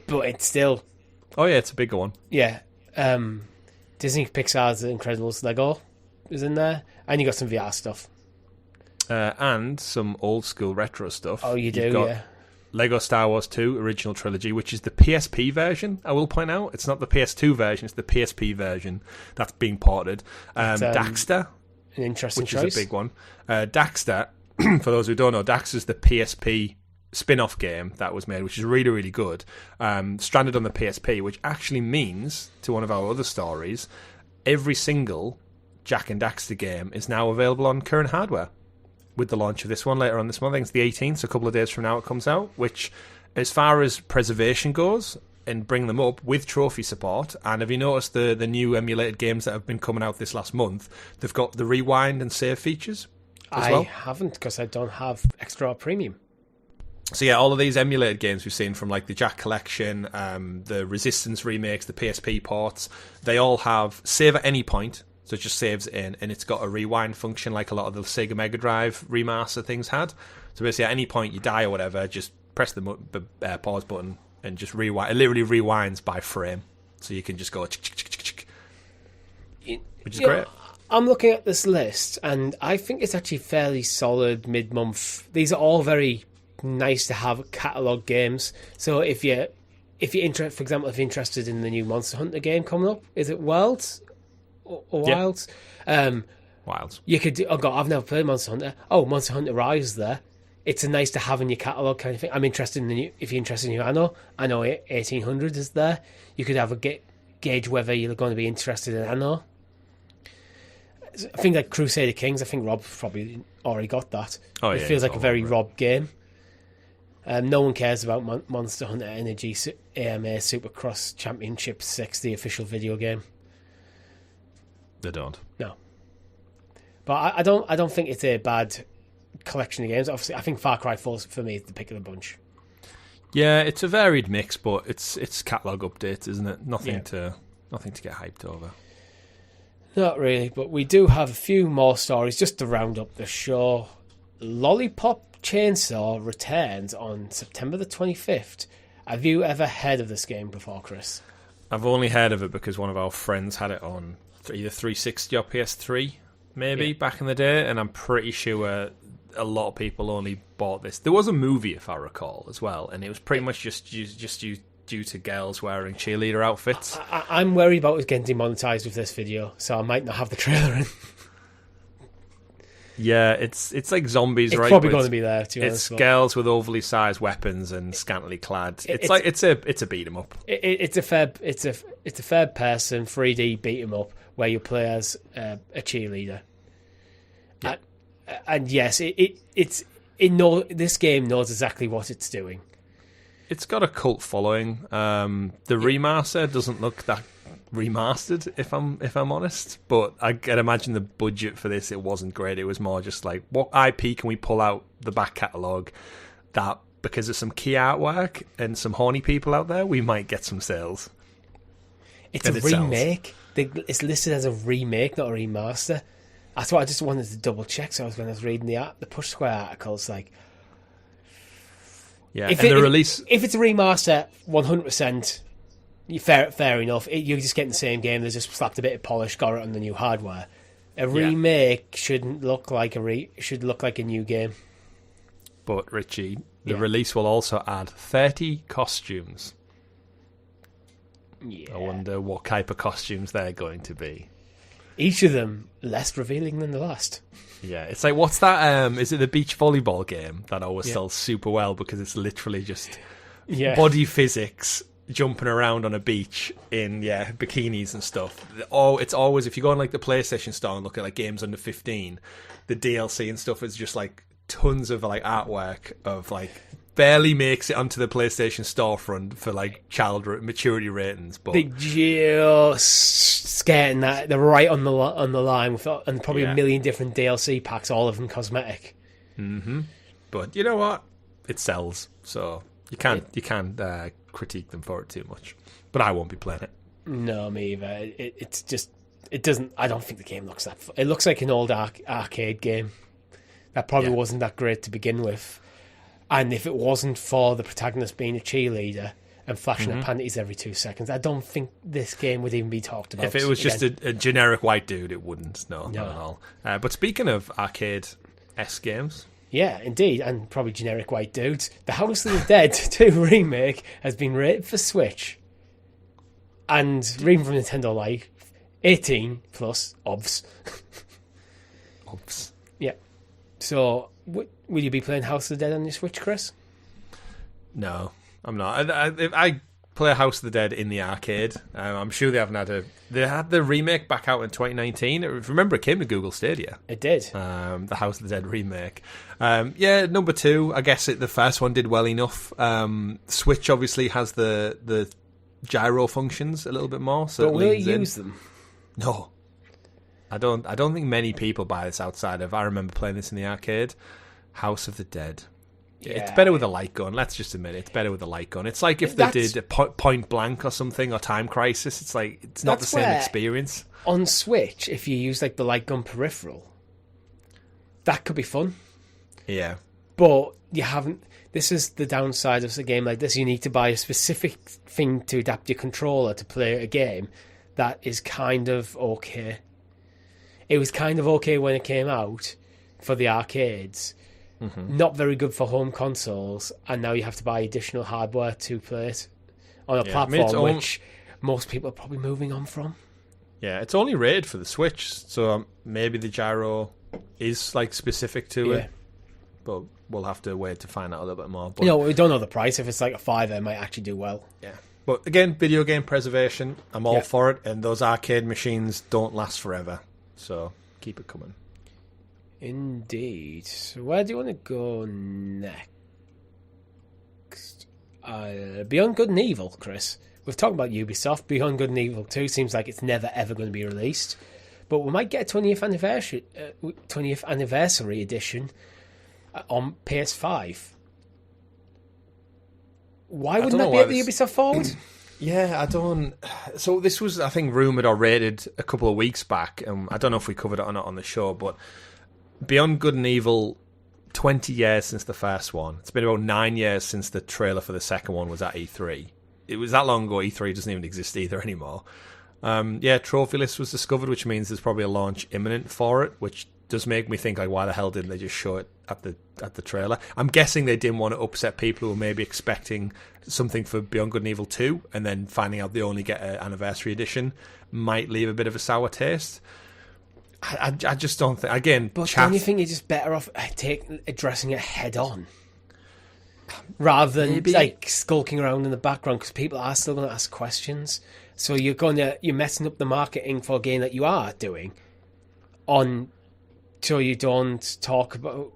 But it's still... Oh yeah, it's a bigger one. Yeah. Disney Pixar's The Incredibles Lego is in there. And you got some VR stuff. And some old school retro stuff. Oh, you do, You've got yeah. Lego Star Wars 2 Original Trilogy, which is the PSP version, I will point out. It's not the PS2 version, it's the PSP version that's being ported. Daxter, an interesting which choice. is a big one. Daxter, for those who don't know, Daxter's the PSP spin-off game that was made, which is really, really good. Stranded on the PSP, which actually means, to one of our other stories, every single Jak and Daxter game is now available on current hardware. With the launch of this one later on this month, I think it's the 18th, so a couple of days from now it comes out, which, as far as preservation goes, and bring them up with trophy support, and have you noticed the new emulated games that have been coming out this last month, they've got the rewind and save features as well? I haven't, because I don't have extra premium. So yeah, all of these emulated games we've seen from like the Jak Collection, the Resistance remakes, the PSP ports, they all have save at any point. So it just saves in, and it's got a rewind function like a lot of the Sega Mega Drive remaster things had. So basically, at any point you die or whatever, just press the pause button and just rewind. It literally rewinds by frame, so you can just go, which is great. I'm looking at this list, and I think it's actually fairly solid mid-month. These are all very nice to have catalogue games. So if you're interested, for example, if you're interested in the new Monster Hunter game coming up, is it Worlds? Or Wilds. Wilds. You could do, oh god, I've never played Monster Hunter. Oh, Monster Hunter Rise is there. It's a nice to have in your catalogue kind of thing. I'm interested in the new, if you're interested in Anno 1800 is there. You could have a gauge whether you're going to be interested in Anno. I think like Crusader Kings, I think Rob probably already got that. Oh, it yeah, feels like a very right. Rob game. No one cares about Monster Hunter Energy AMA Supercross Championship 6, the official video game. They don't. No, but I don't think it's a bad collection of games. Obviously, I think Far Cry 4 for me is the pick of the bunch. Yeah, it's a varied mix, but it's catalogue updates, isn't it? Nothing to get hyped over. Not really, but we do have a few more stories just to round up the show. Lollipop Chainsaw returns on September the 25th. Have you ever heard of this game before, Chris? I've only heard of it because one of our friends had it on either 360 or PS3, maybe, back in the day, and I'm pretty sure a lot of people only bought this. There was a movie, if I recall, as well, and it was pretty much just due to girls wearing cheerleader outfits. I'm worried about us getting demonetized with this video, so I might not have the trailer in. Yeah, it's like zombies, it's right? It's probably going to be there, to be It's honest, girls with overly sized weapons and scantily clad. It's a beat 'em up. It's a third person 3D beat 'em up where you play as a cheerleader. Yeah. And yes, this game knows exactly what it's doing. It's got a cult following. The remaster doesn't look that remastered, if I'm honest, but I can imagine the budget for this, it wasn't great. It was more just like, what IP can we pull out the back catalogue that, because of some key artwork and some horny people out there, we might get some sales. It's a remake. It's listed as a remake, not a remaster. That's what I just wanted to double check. So when I was reading the Push Square articles, like, yeah, if it's a remaster, 100%. Fair enough. You're just getting the same game. They just slapped a bit of polish, got it on the new hardware. A remake shouldn't look like should look like a new game. But Richie, the release will also add 30 costumes. Yeah. I wonder what type of costumes they're going to be. Each of them less revealing than the last. Yeah, it's like, what's that? Is it the beach volleyball game that always sells super well because it's literally just body physics jumping around on a beach in bikinis and stuff. Oh, it's always, if you go on like the PlayStation store and look at like games under 15, the DLC and stuff is just like tons of like artwork of like barely makes it onto the PlayStation storefront for like child maturity ratings. But they just skating that they're right on the line with, and probably a million different DLC packs, all of them cosmetic. Mm-hmm. But you know what? It sells, so you can't critique them for it too much. But I won't be playing it. No, me either. It's just, it doesn't. I don't think the game looks that. It looks like an old arcade game that probably wasn't that great to begin with. And if it wasn't for the protagonist being a cheerleader and flashing her panties every 2 seconds, I don't think this game would even be talked about. If it was just a generic white dude, it wouldn't. No, not at all. But speaking of arcade-esque games... Yeah, indeed, and probably generic white dudes. The House of the Dead 2 remake has been rated for Switch. And reading from Nintendo Life, 18 plus obvs. Obvs. Yeah. So, will you be playing House of the Dead on your Switch, Chris? No, I'm not. I play House of the Dead in the arcade. I'm sure they haven't had They had the remake back out in 2019. Remember, it came to Google Stadia. It did. The House of the Dead remake. Number 2. I guess the first one did well enough. Switch obviously has the gyro functions a little bit more. So but will you use them? No. I don't think many people buy this outside of... I remember playing this in the arcade. House of the Dead. Yeah. It's better with a light gun. Let's just admit it. It's better with a light gun. It's like if they did a Point Blank or something, or Time Crisis. It's like it's not the same experience. On Switch, if you use like the light gun peripheral, that could be fun. Yeah. But you haven't... This is the downside of a game like this. You need to buy a specific thing to adapt your controller to play a game that is kind of okay. It was kind of okay when it came out for the arcades. Mm-hmm. Not very good for home consoles, and now you have to buy additional hardware to play it on a platform which most people are probably moving on from. Yeah, it's only rated for the Switch, so maybe the gyro is like specific to it. But we'll have to wait to find out a little bit more. But, we don't know the price. If it's like a $5, it might actually do well. Yeah. But again, video game preservation, I'm all for it, and those arcade machines don't last forever. So keep it coming. Indeed. So where do you want to go next? Beyond Good and Evil, Chris. We've talked about Ubisoft. Beyond Good and Evil 2 seems like it's never ever going to be released. But we might get a 20th anniversary edition on PS5. Why wouldn't that be at the Ubisoft Forward? Yeah, I don't... So this was, I think, rumoured or rated a couple of weeks back. I don't know if we covered it or not on the show, but Beyond Good and Evil, 20 years since the first one. It's been about 9 years since the trailer for the second one was at E3. It was that long ago, E3 doesn't even exist either anymore. Trophy List was discovered, which means there's probably a launch imminent for it, which does make me think, like, why the hell didn't they just show it at the trailer? I'm guessing they didn't want to upset people who were maybe expecting something for Beyond Good and Evil 2, and then finding out they only get an anniversary edition might leave a bit of a sour taste. I just don't think... Again, but don't you think you're just better off addressing it head on? Rather than like skulking around in the background, because people are still going to ask questions. So you're messing up the marketing for a game that you are doing so you don't talk about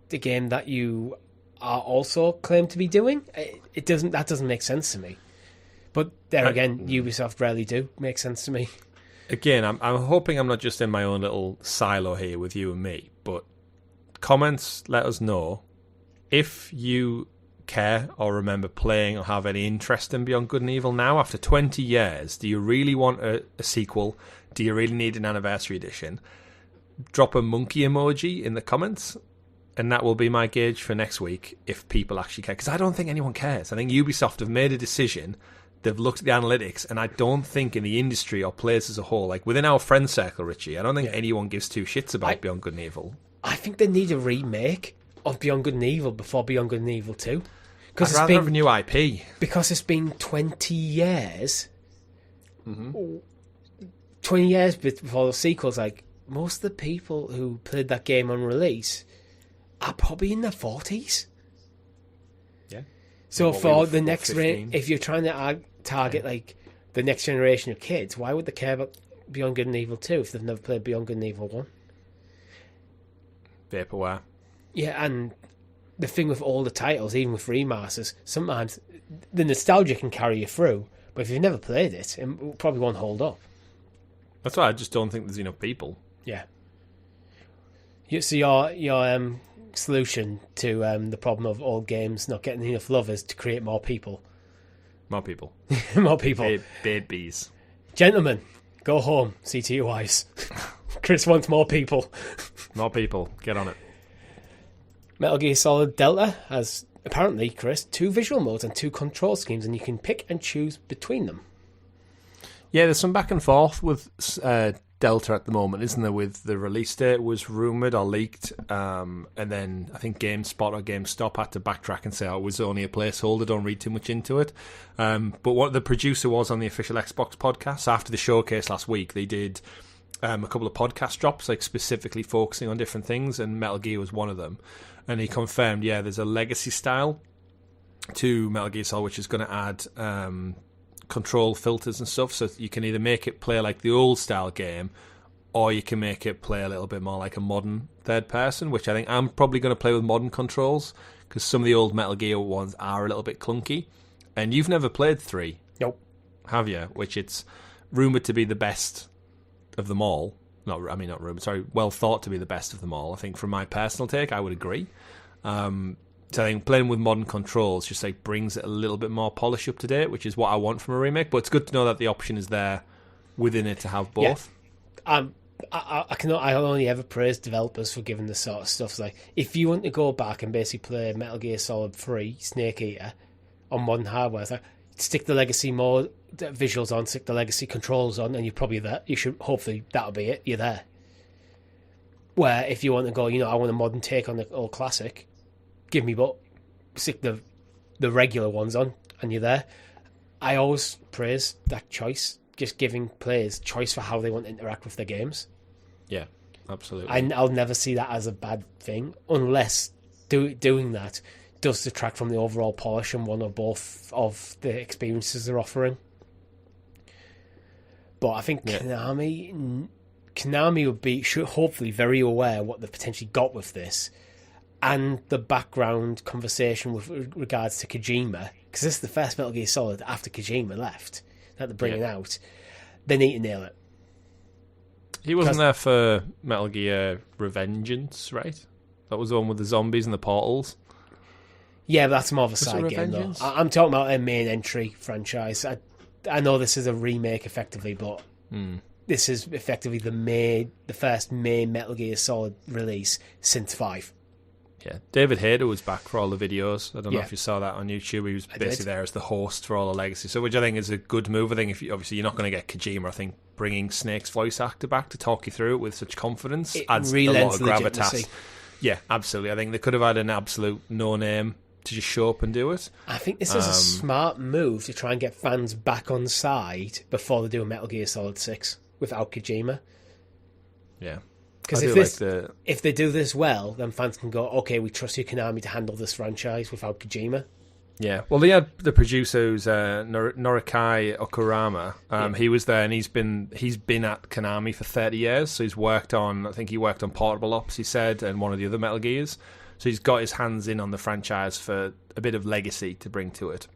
the game that you are also claimed to be doing. That doesn't make sense to me. But there again, Ubisoft rarely do make sense to me. Again, I'm hoping I'm not just in my own little silo here with you and me, but comments, let us know if you care or remember playing or have any interest in Beyond Good and Evil now. After 20 years, do you really want a sequel? Do you really need an anniversary edition? Drop a monkey emoji in the comments, and that will be my gauge for next week if people actually care. Because I don't think anyone cares. I think Ubisoft have made a decision. They've looked at the analytics, and I don't think in the industry or players as a whole, like within our friend circle, Richie, I don't think anyone gives two shits about Beyond Good and Evil. I think they need a remake of Beyond Good and Evil before Beyond Good and Evil 2. I'd rather have a new IP. Because it's been 20 years. Mm-hmm. 20 years before the sequels, like, most of the people who played that game on release are probably in their 40s. Yeah. So for the next... if you're trying to target, like, the next generation of kids, why would they care about Beyond Good and Evil 2 if they've never played Beyond Good and Evil 1? Vaporware. Yeah, and the thing with all the titles, even with remasters, sometimes the nostalgia can carry you through, but if you've never played it, it probably won't hold up. That's why I just don't think there's enough people. Yeah. So your solution to the problem of old games not getting enough love is to create more people. More people. More people. Babies. Gentlemen, go home. See to your wives. Chris wants more people. More people. Get on it. Metal Gear Solid Delta has, apparently, Chris, 2 visual modes and 2 control schemes, and you can pick and choose between them. Yeah, there's some back and forth with Delta at the moment, isn't there? With the release date was rumoured or leaked, and then I think GameSpot or GameStop had to backtrack and say, it was only a placeholder, don't read too much into it. But what the producer was on the official Xbox podcast, after the showcase last week, they did a couple of podcast drops, like specifically focusing on different things, and Metal Gear was one of them. And he confirmed, there's a legacy style to Metal Gear Solid, which is going to add control filters and stuff, so you can either make it play like the old style game, or you can make it play a little bit more like a modern third person, which I think I'm probably going to play with modern controls, because some of the old Metal Gear ones are a little bit clunky. And you've never played 3? Nope. Have you? Which it's rumoured to be the best of them all. Not rumoured, sorry, well thought to be the best of them all. I think from my personal take, I would agree. So I think playing with modern controls just like brings it a little bit more polish up to date, which is what I want from a remake. But it's good to know that the option is there within it to have both. Yeah. I only ever praise developers for giving this sort of stuff. Like, if you want to go back and basically play Metal Gear Solid 3 Snake Eater on modern hardware, it's like, stick the legacy mode visuals on, stick the legacy controls on, and you're probably there. You should, hopefully that'll be it. You're there. Where if you want to go, I want a modern take on the old classic, give me stick the regular ones on, and you're there. I always praise that choice, just giving players choice for how they want to interact with their games. Yeah, absolutely. I'll never see that as a bad thing, unless doing that does detract from the overall polish and one or both of the experiences they're offering. But I think Konami should hopefully very aware what they've potentially got with this, and the background conversation with regards to Kojima, because this is the first Metal Gear Solid after Kojima left that they're bringing out. They need to nail it. He wasn't there for Metal Gear Revengeance, right? That was the one with the zombies and the portals. Yeah, but that's more of a side game, though. I'm talking about a main entry franchise. I know this is a remake, effectively, but this is effectively the first main Metal Gear Solid release since 5. Yeah, David Hayter was back for all the videos. I don't know if you saw that on YouTube. He was basically there as the host for all the legacy, so which I think is a good move. I think obviously you're not going to get Kojima. I think bringing Snake's voice actor back to talk you through it with such confidence adds a lot of gravitas. Yeah, absolutely. I think they could have had an absolute no-name to just show up and do it. I think this is a smart move to try and get fans back on side before they do a Metal Gear Solid 6 without Kojima. Yeah. Because if they do this well, then fans can go, okay, we trust you, Konami, to handle this franchise without Kojima. Yeah, well, they had the producer who's Norikai Okurama. He was there, and he's been at Konami for 30 years. So he worked on Portable Ops, he said, and one of the other Metal Gears. So he's got his hands in on the franchise for a bit of legacy to bring to it.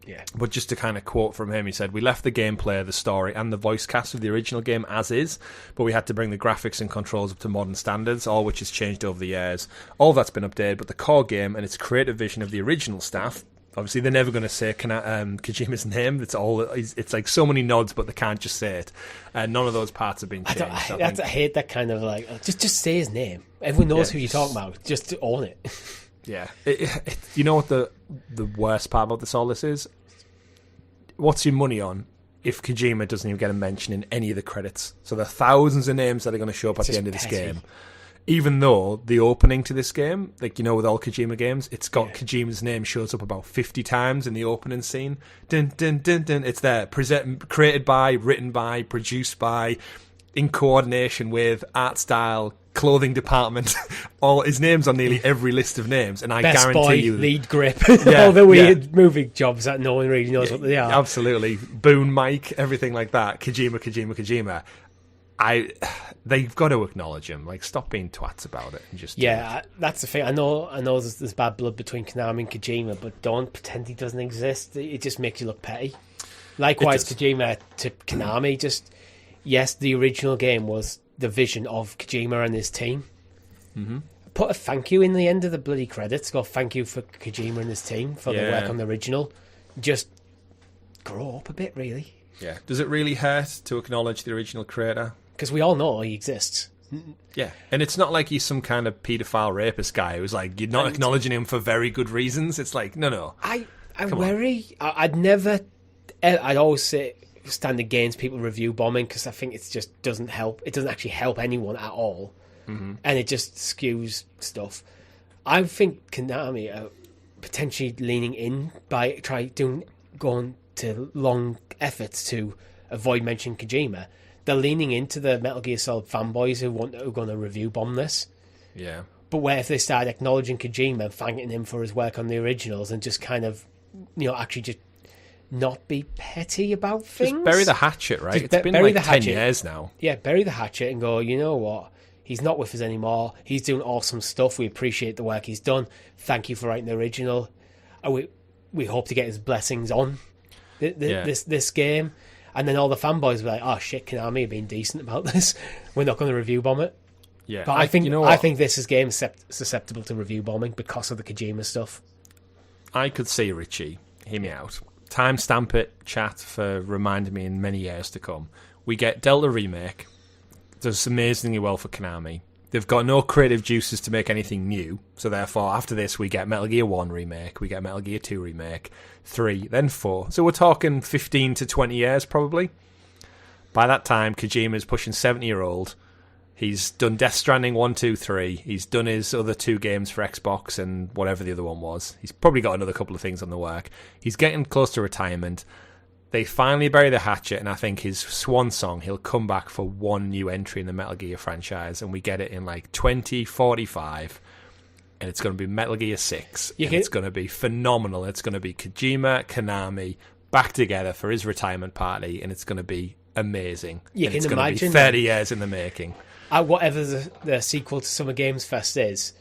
Yeah. But just to kind of quote from him, he said, "We left the gameplay, the story, and the voice cast of the original game as is, but we had to bring the graphics and controls up to modern standards, all which has changed over the years. All that's been updated, but the core game and its creative vision of the original staff." Obviously, they're never going to say Kojima's name. It's like so many nods, but they can't just say it. And none of those parts have been changed. I hate that kind of like, just say his name. Everyone knows who you're talking about. Just own it. Yeah. You know what the worst part about all this is? What's your money on if Kojima doesn't even get a mention in any of the credits? So there are thousands of names that are going to show up at the end of this game. Even though the opening to this game, like, you know, with all Kojima games, it's got Kojima's name shows up about 50 times in the opening scene. Dun, dun, dun, dun. It's there. Created by, written by, produced by, in coordination with, art style, clothing department. All his name's on nearly every list of names, and I Best guarantee boy, you, lead grip, all the weird movie jobs that no one really knows what they are. Absolutely, Boone, Mike, everything like that. Kojima. they've got to acknowledge him. Like, stop being twats about it and just that's the thing. I know there's bad blood between Konami and Kojima, but don't pretend he doesn't exist. It just makes you look petty. Likewise, Kojima to Konami. Just yes, the original game was the vision of Kojima and his team. Mm-hmm. Put a thank you in the end of the bloody credits. Go thank you for Kojima and his team for their work on the original. Just grow up a bit, really. Yeah. Does it really hurt to acknowledge the original creator? Because we all know he exists. Yeah, and it's not like he's some kind of paedophile rapist guy who's like, you're not acknowledging him for very good reasons. It's like, no. I I'd always say stand against people review bombing because I think it just doesn't help. It doesn't actually help anyone at all. Mm-hmm. And it just skews stuff. I think Konami are potentially leaning in by going to long efforts to avoid mentioning Kojima. They're leaning into the Metal Gear Solid fanboys who are going to review bomb this. Yeah. But what if they start acknowledging Kojima and thanking him for his work on the originals and just kind of, actually just not be petty about things? Just bury the hatchet, right? It's been like 10 years now. Yeah, bury the hatchet and go, you know what? He's not with us anymore. He's doing awesome stuff. We appreciate the work he's done. Thank you for writing the original. We hope to get his blessings on this game. And then all the fanboys will be like, oh shit, Konami are being decent about this. We're not going to review bomb it. Yeah, but I think this game is susceptible to review bombing because of the Kojima stuff. I could see, Richie, hear me out. Timestamp it, chat, for reminding me in many years to come. We get Delta Remake. Does amazingly well for Konami. They've got no creative juices to make anything new, so therefore after this we get Metal Gear 1 Remake, we get Metal Gear 2 Remake, 3, then 4. So we're talking 15 to 20 years probably. By that time, Kojima's pushing 70-year-old. He's done Death Stranding 1, 2, 3. He's done his other 2 games for Xbox and whatever the other one was. He's probably got another couple of things on the work. He's getting close to retirement. They finally bury the hatchet, and I think his swan song, he'll come back for one new entry in the Metal Gear franchise, and we get it in like 2045, and it's going to be Metal Gear 6. It's going to be phenomenal. It's going to be Kojima, Konami, back together for his retirement party, and it's going to be amazing. It's going to be 30 years in the making. Whatever the sequel to Summer Games Fest is,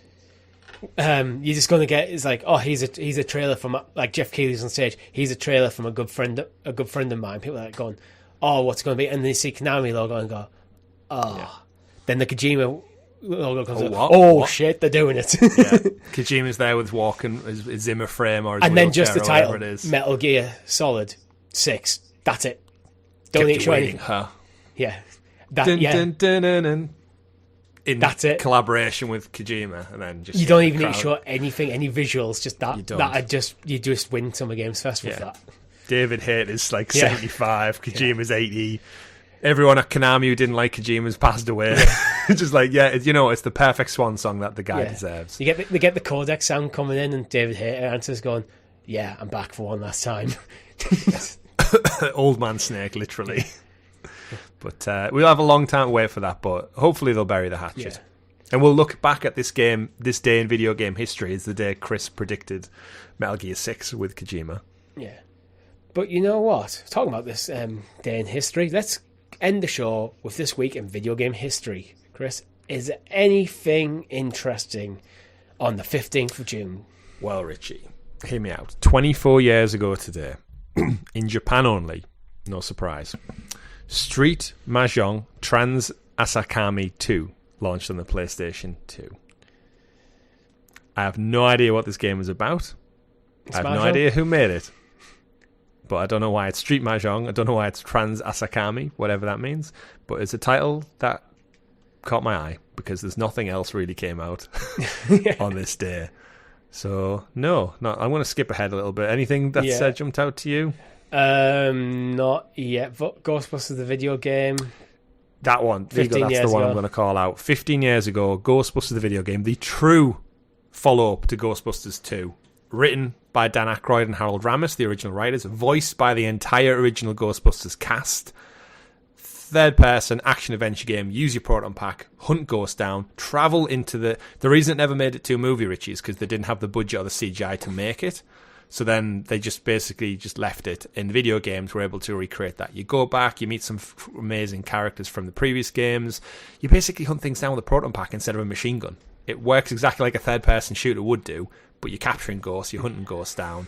you're just going to get, it's like, oh, he's a trailer from, like Jeff Keighley's on stage, he's a trailer from a good friend of mine. People are like going, oh, what's it going to be? And they see Konami logo and go, oh. Yeah. Then the Kojima logo comes up, what? Shit, they're doing it. Yeah. Kojima's there with walking his Zimmer frame or his and then just the title, it is. Metal Gear Solid 6. That's it. Don't need to show anything. Yeah. That's it. Collaboration with Kojima, and then just you don't even need to show anything, any visuals, just that. You just win Summer Games Fest with that. David Haight is like 75, Kojima's 80. Everyone at Konami who didn't like Kojima's passed away. Just like, it's the perfect swan song that the guy deserves. They get the codec sound coming in, and David Haight answers going, "Yeah, I'm back for one last time." Old man Snake, literally. But we'll have a long time to wait for that, but hopefully they'll bury the hatchet. Yeah. And we'll look back at this day in video game history as the day Chris predicted Metal Gear 6 with Kojima. Yeah. But you know what? Talking about this day in history, let's end the show with this week in video game history. Chris, is there anything interesting on the 15th of June? Well, Richie, hear me out. 24 years ago today, in Japan only, no surprise, Street Mahjong Trans Asakami 2 launched on the PlayStation 2. I have no idea what this game is about. I have no idea who made it. But I don't know why it's Street Mahjong. I don't know why it's Trans Asakami, whatever that means. But it's a title that caught my eye because there's nothing else really came out on this day. So, no, I'm going to skip ahead a little bit. Anything that's jumped out to you? Not yet. Ghostbusters, the video game. That one. That's the one I'm going to call out. 15 years ago, Ghostbusters, the video game, the true follow-up to Ghostbusters 2. Written by Dan Aykroyd and Harold Ramis, the original writers. Voiced by the entire original Ghostbusters cast. Third-person action-adventure game. Use your proton pack. Hunt ghosts down. Travel into the reason it never made it to a movie, Richie, is because they didn't have the budget or the CGI to make it. So then they just basically just left it. In video games, we're able to recreate that. You go back, you meet some amazing characters from the previous games. You basically hunt things down with a proton pack instead of a machine gun. It works exactly like a third-person shooter would do, but you're capturing ghosts, you're hunting ghosts down.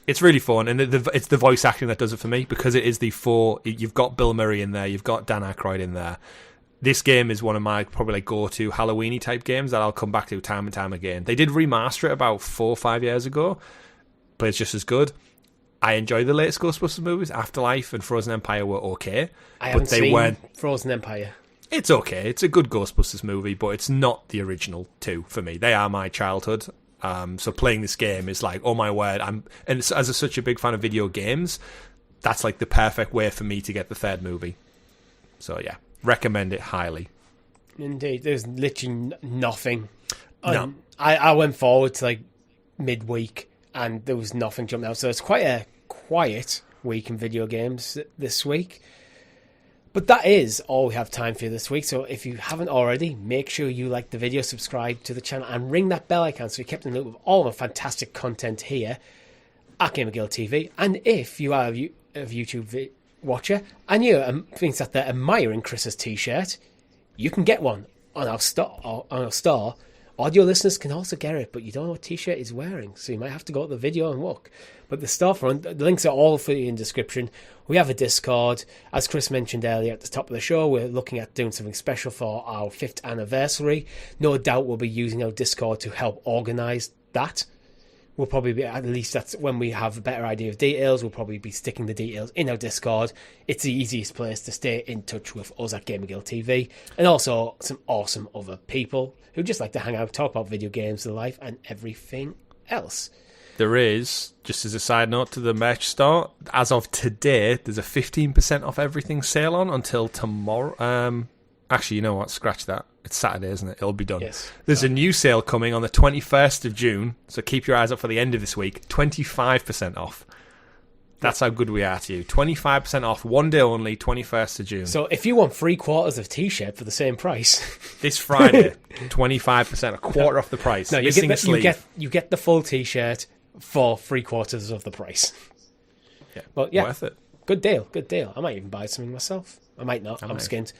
It's really fun, and it's the voice acting that does it for me, because it is you've got Bill Murray in there, you've got Dan Aykroyd in there. This game is one of my probably like go-to Halloween-y type games that I'll come back to time and time again. They did remaster it about 4 or 5 years ago, but it's just as good. I enjoy the latest Ghostbusters movies. Afterlife and Frozen Empire were okay. I haven't seen Frozen Empire. It's okay. It's a good Ghostbusters movie, but it's not the original two for me. They are my childhood. So playing this game is like, oh my word. As such a big fan of video games, that's like the perfect way for me to get the third movie. So yeah. Recommend it highly. Indeed. There's literally nothing. No. I went forward to like midweek and there was nothing jumping out. So it's quite a quiet week in video games this week. But that is all we have time for this week. So if you haven't already, make sure you like the video, subscribe to the channel and ring that bell icon so you're kept in the loop with all of our fantastic content here at GamerGuildTV. And if you are a YouTube watcher and you thinks that they're admiring Chris's t-shirt, you can get one on our store. Audio listeners can also get it, but you don't know what t-shirt he's wearing, so you might have to go to the video and look. But the storefront, the links are all for you in the description. We have a Discord. As Chris mentioned earlier at the top of the show, we're looking at doing something special for our 5th anniversary. No doubt we'll be using our Discord to help organise that. We'll probably be, at least that's when we have a better idea of details, we'll probably be sticking the details in our Discord. It's the easiest place to stay in touch with us at GamerGuildTV. And also some awesome other people who just like to hang out, talk about video games, their life, and everything else. There is, just as a side note to the merch store, as of today, there's a 15% off everything sale on until tomorrow. Actually, you know what? Scratch that. It's Saturday, isn't it? It'll be done. Yes. There's a new sale coming on the 21st of June, so keep your eyes up for the end of this week. 25% off. That's how good we are to you. 25% off, one day only, 21st of June. So if you want 3/4 of t-shirt for the same price... This Friday, 25%, a quarter off the price. No, you get the full t-shirt for 3/4 of the price. Yeah, but yeah, worth it. Good deal. I might even buy something myself. I might not. I'm skint.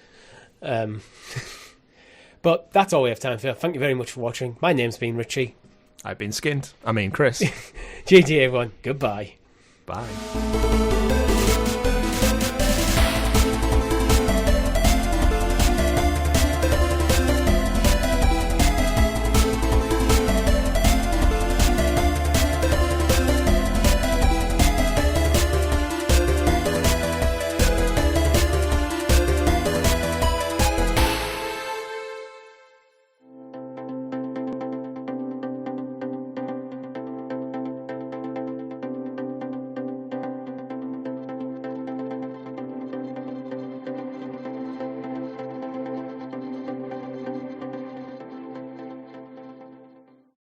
But that's all we have time for. Thank you very much for watching. My name's been Richie. I've been Skint. Chris. GG everyone. Goodbye. Bye.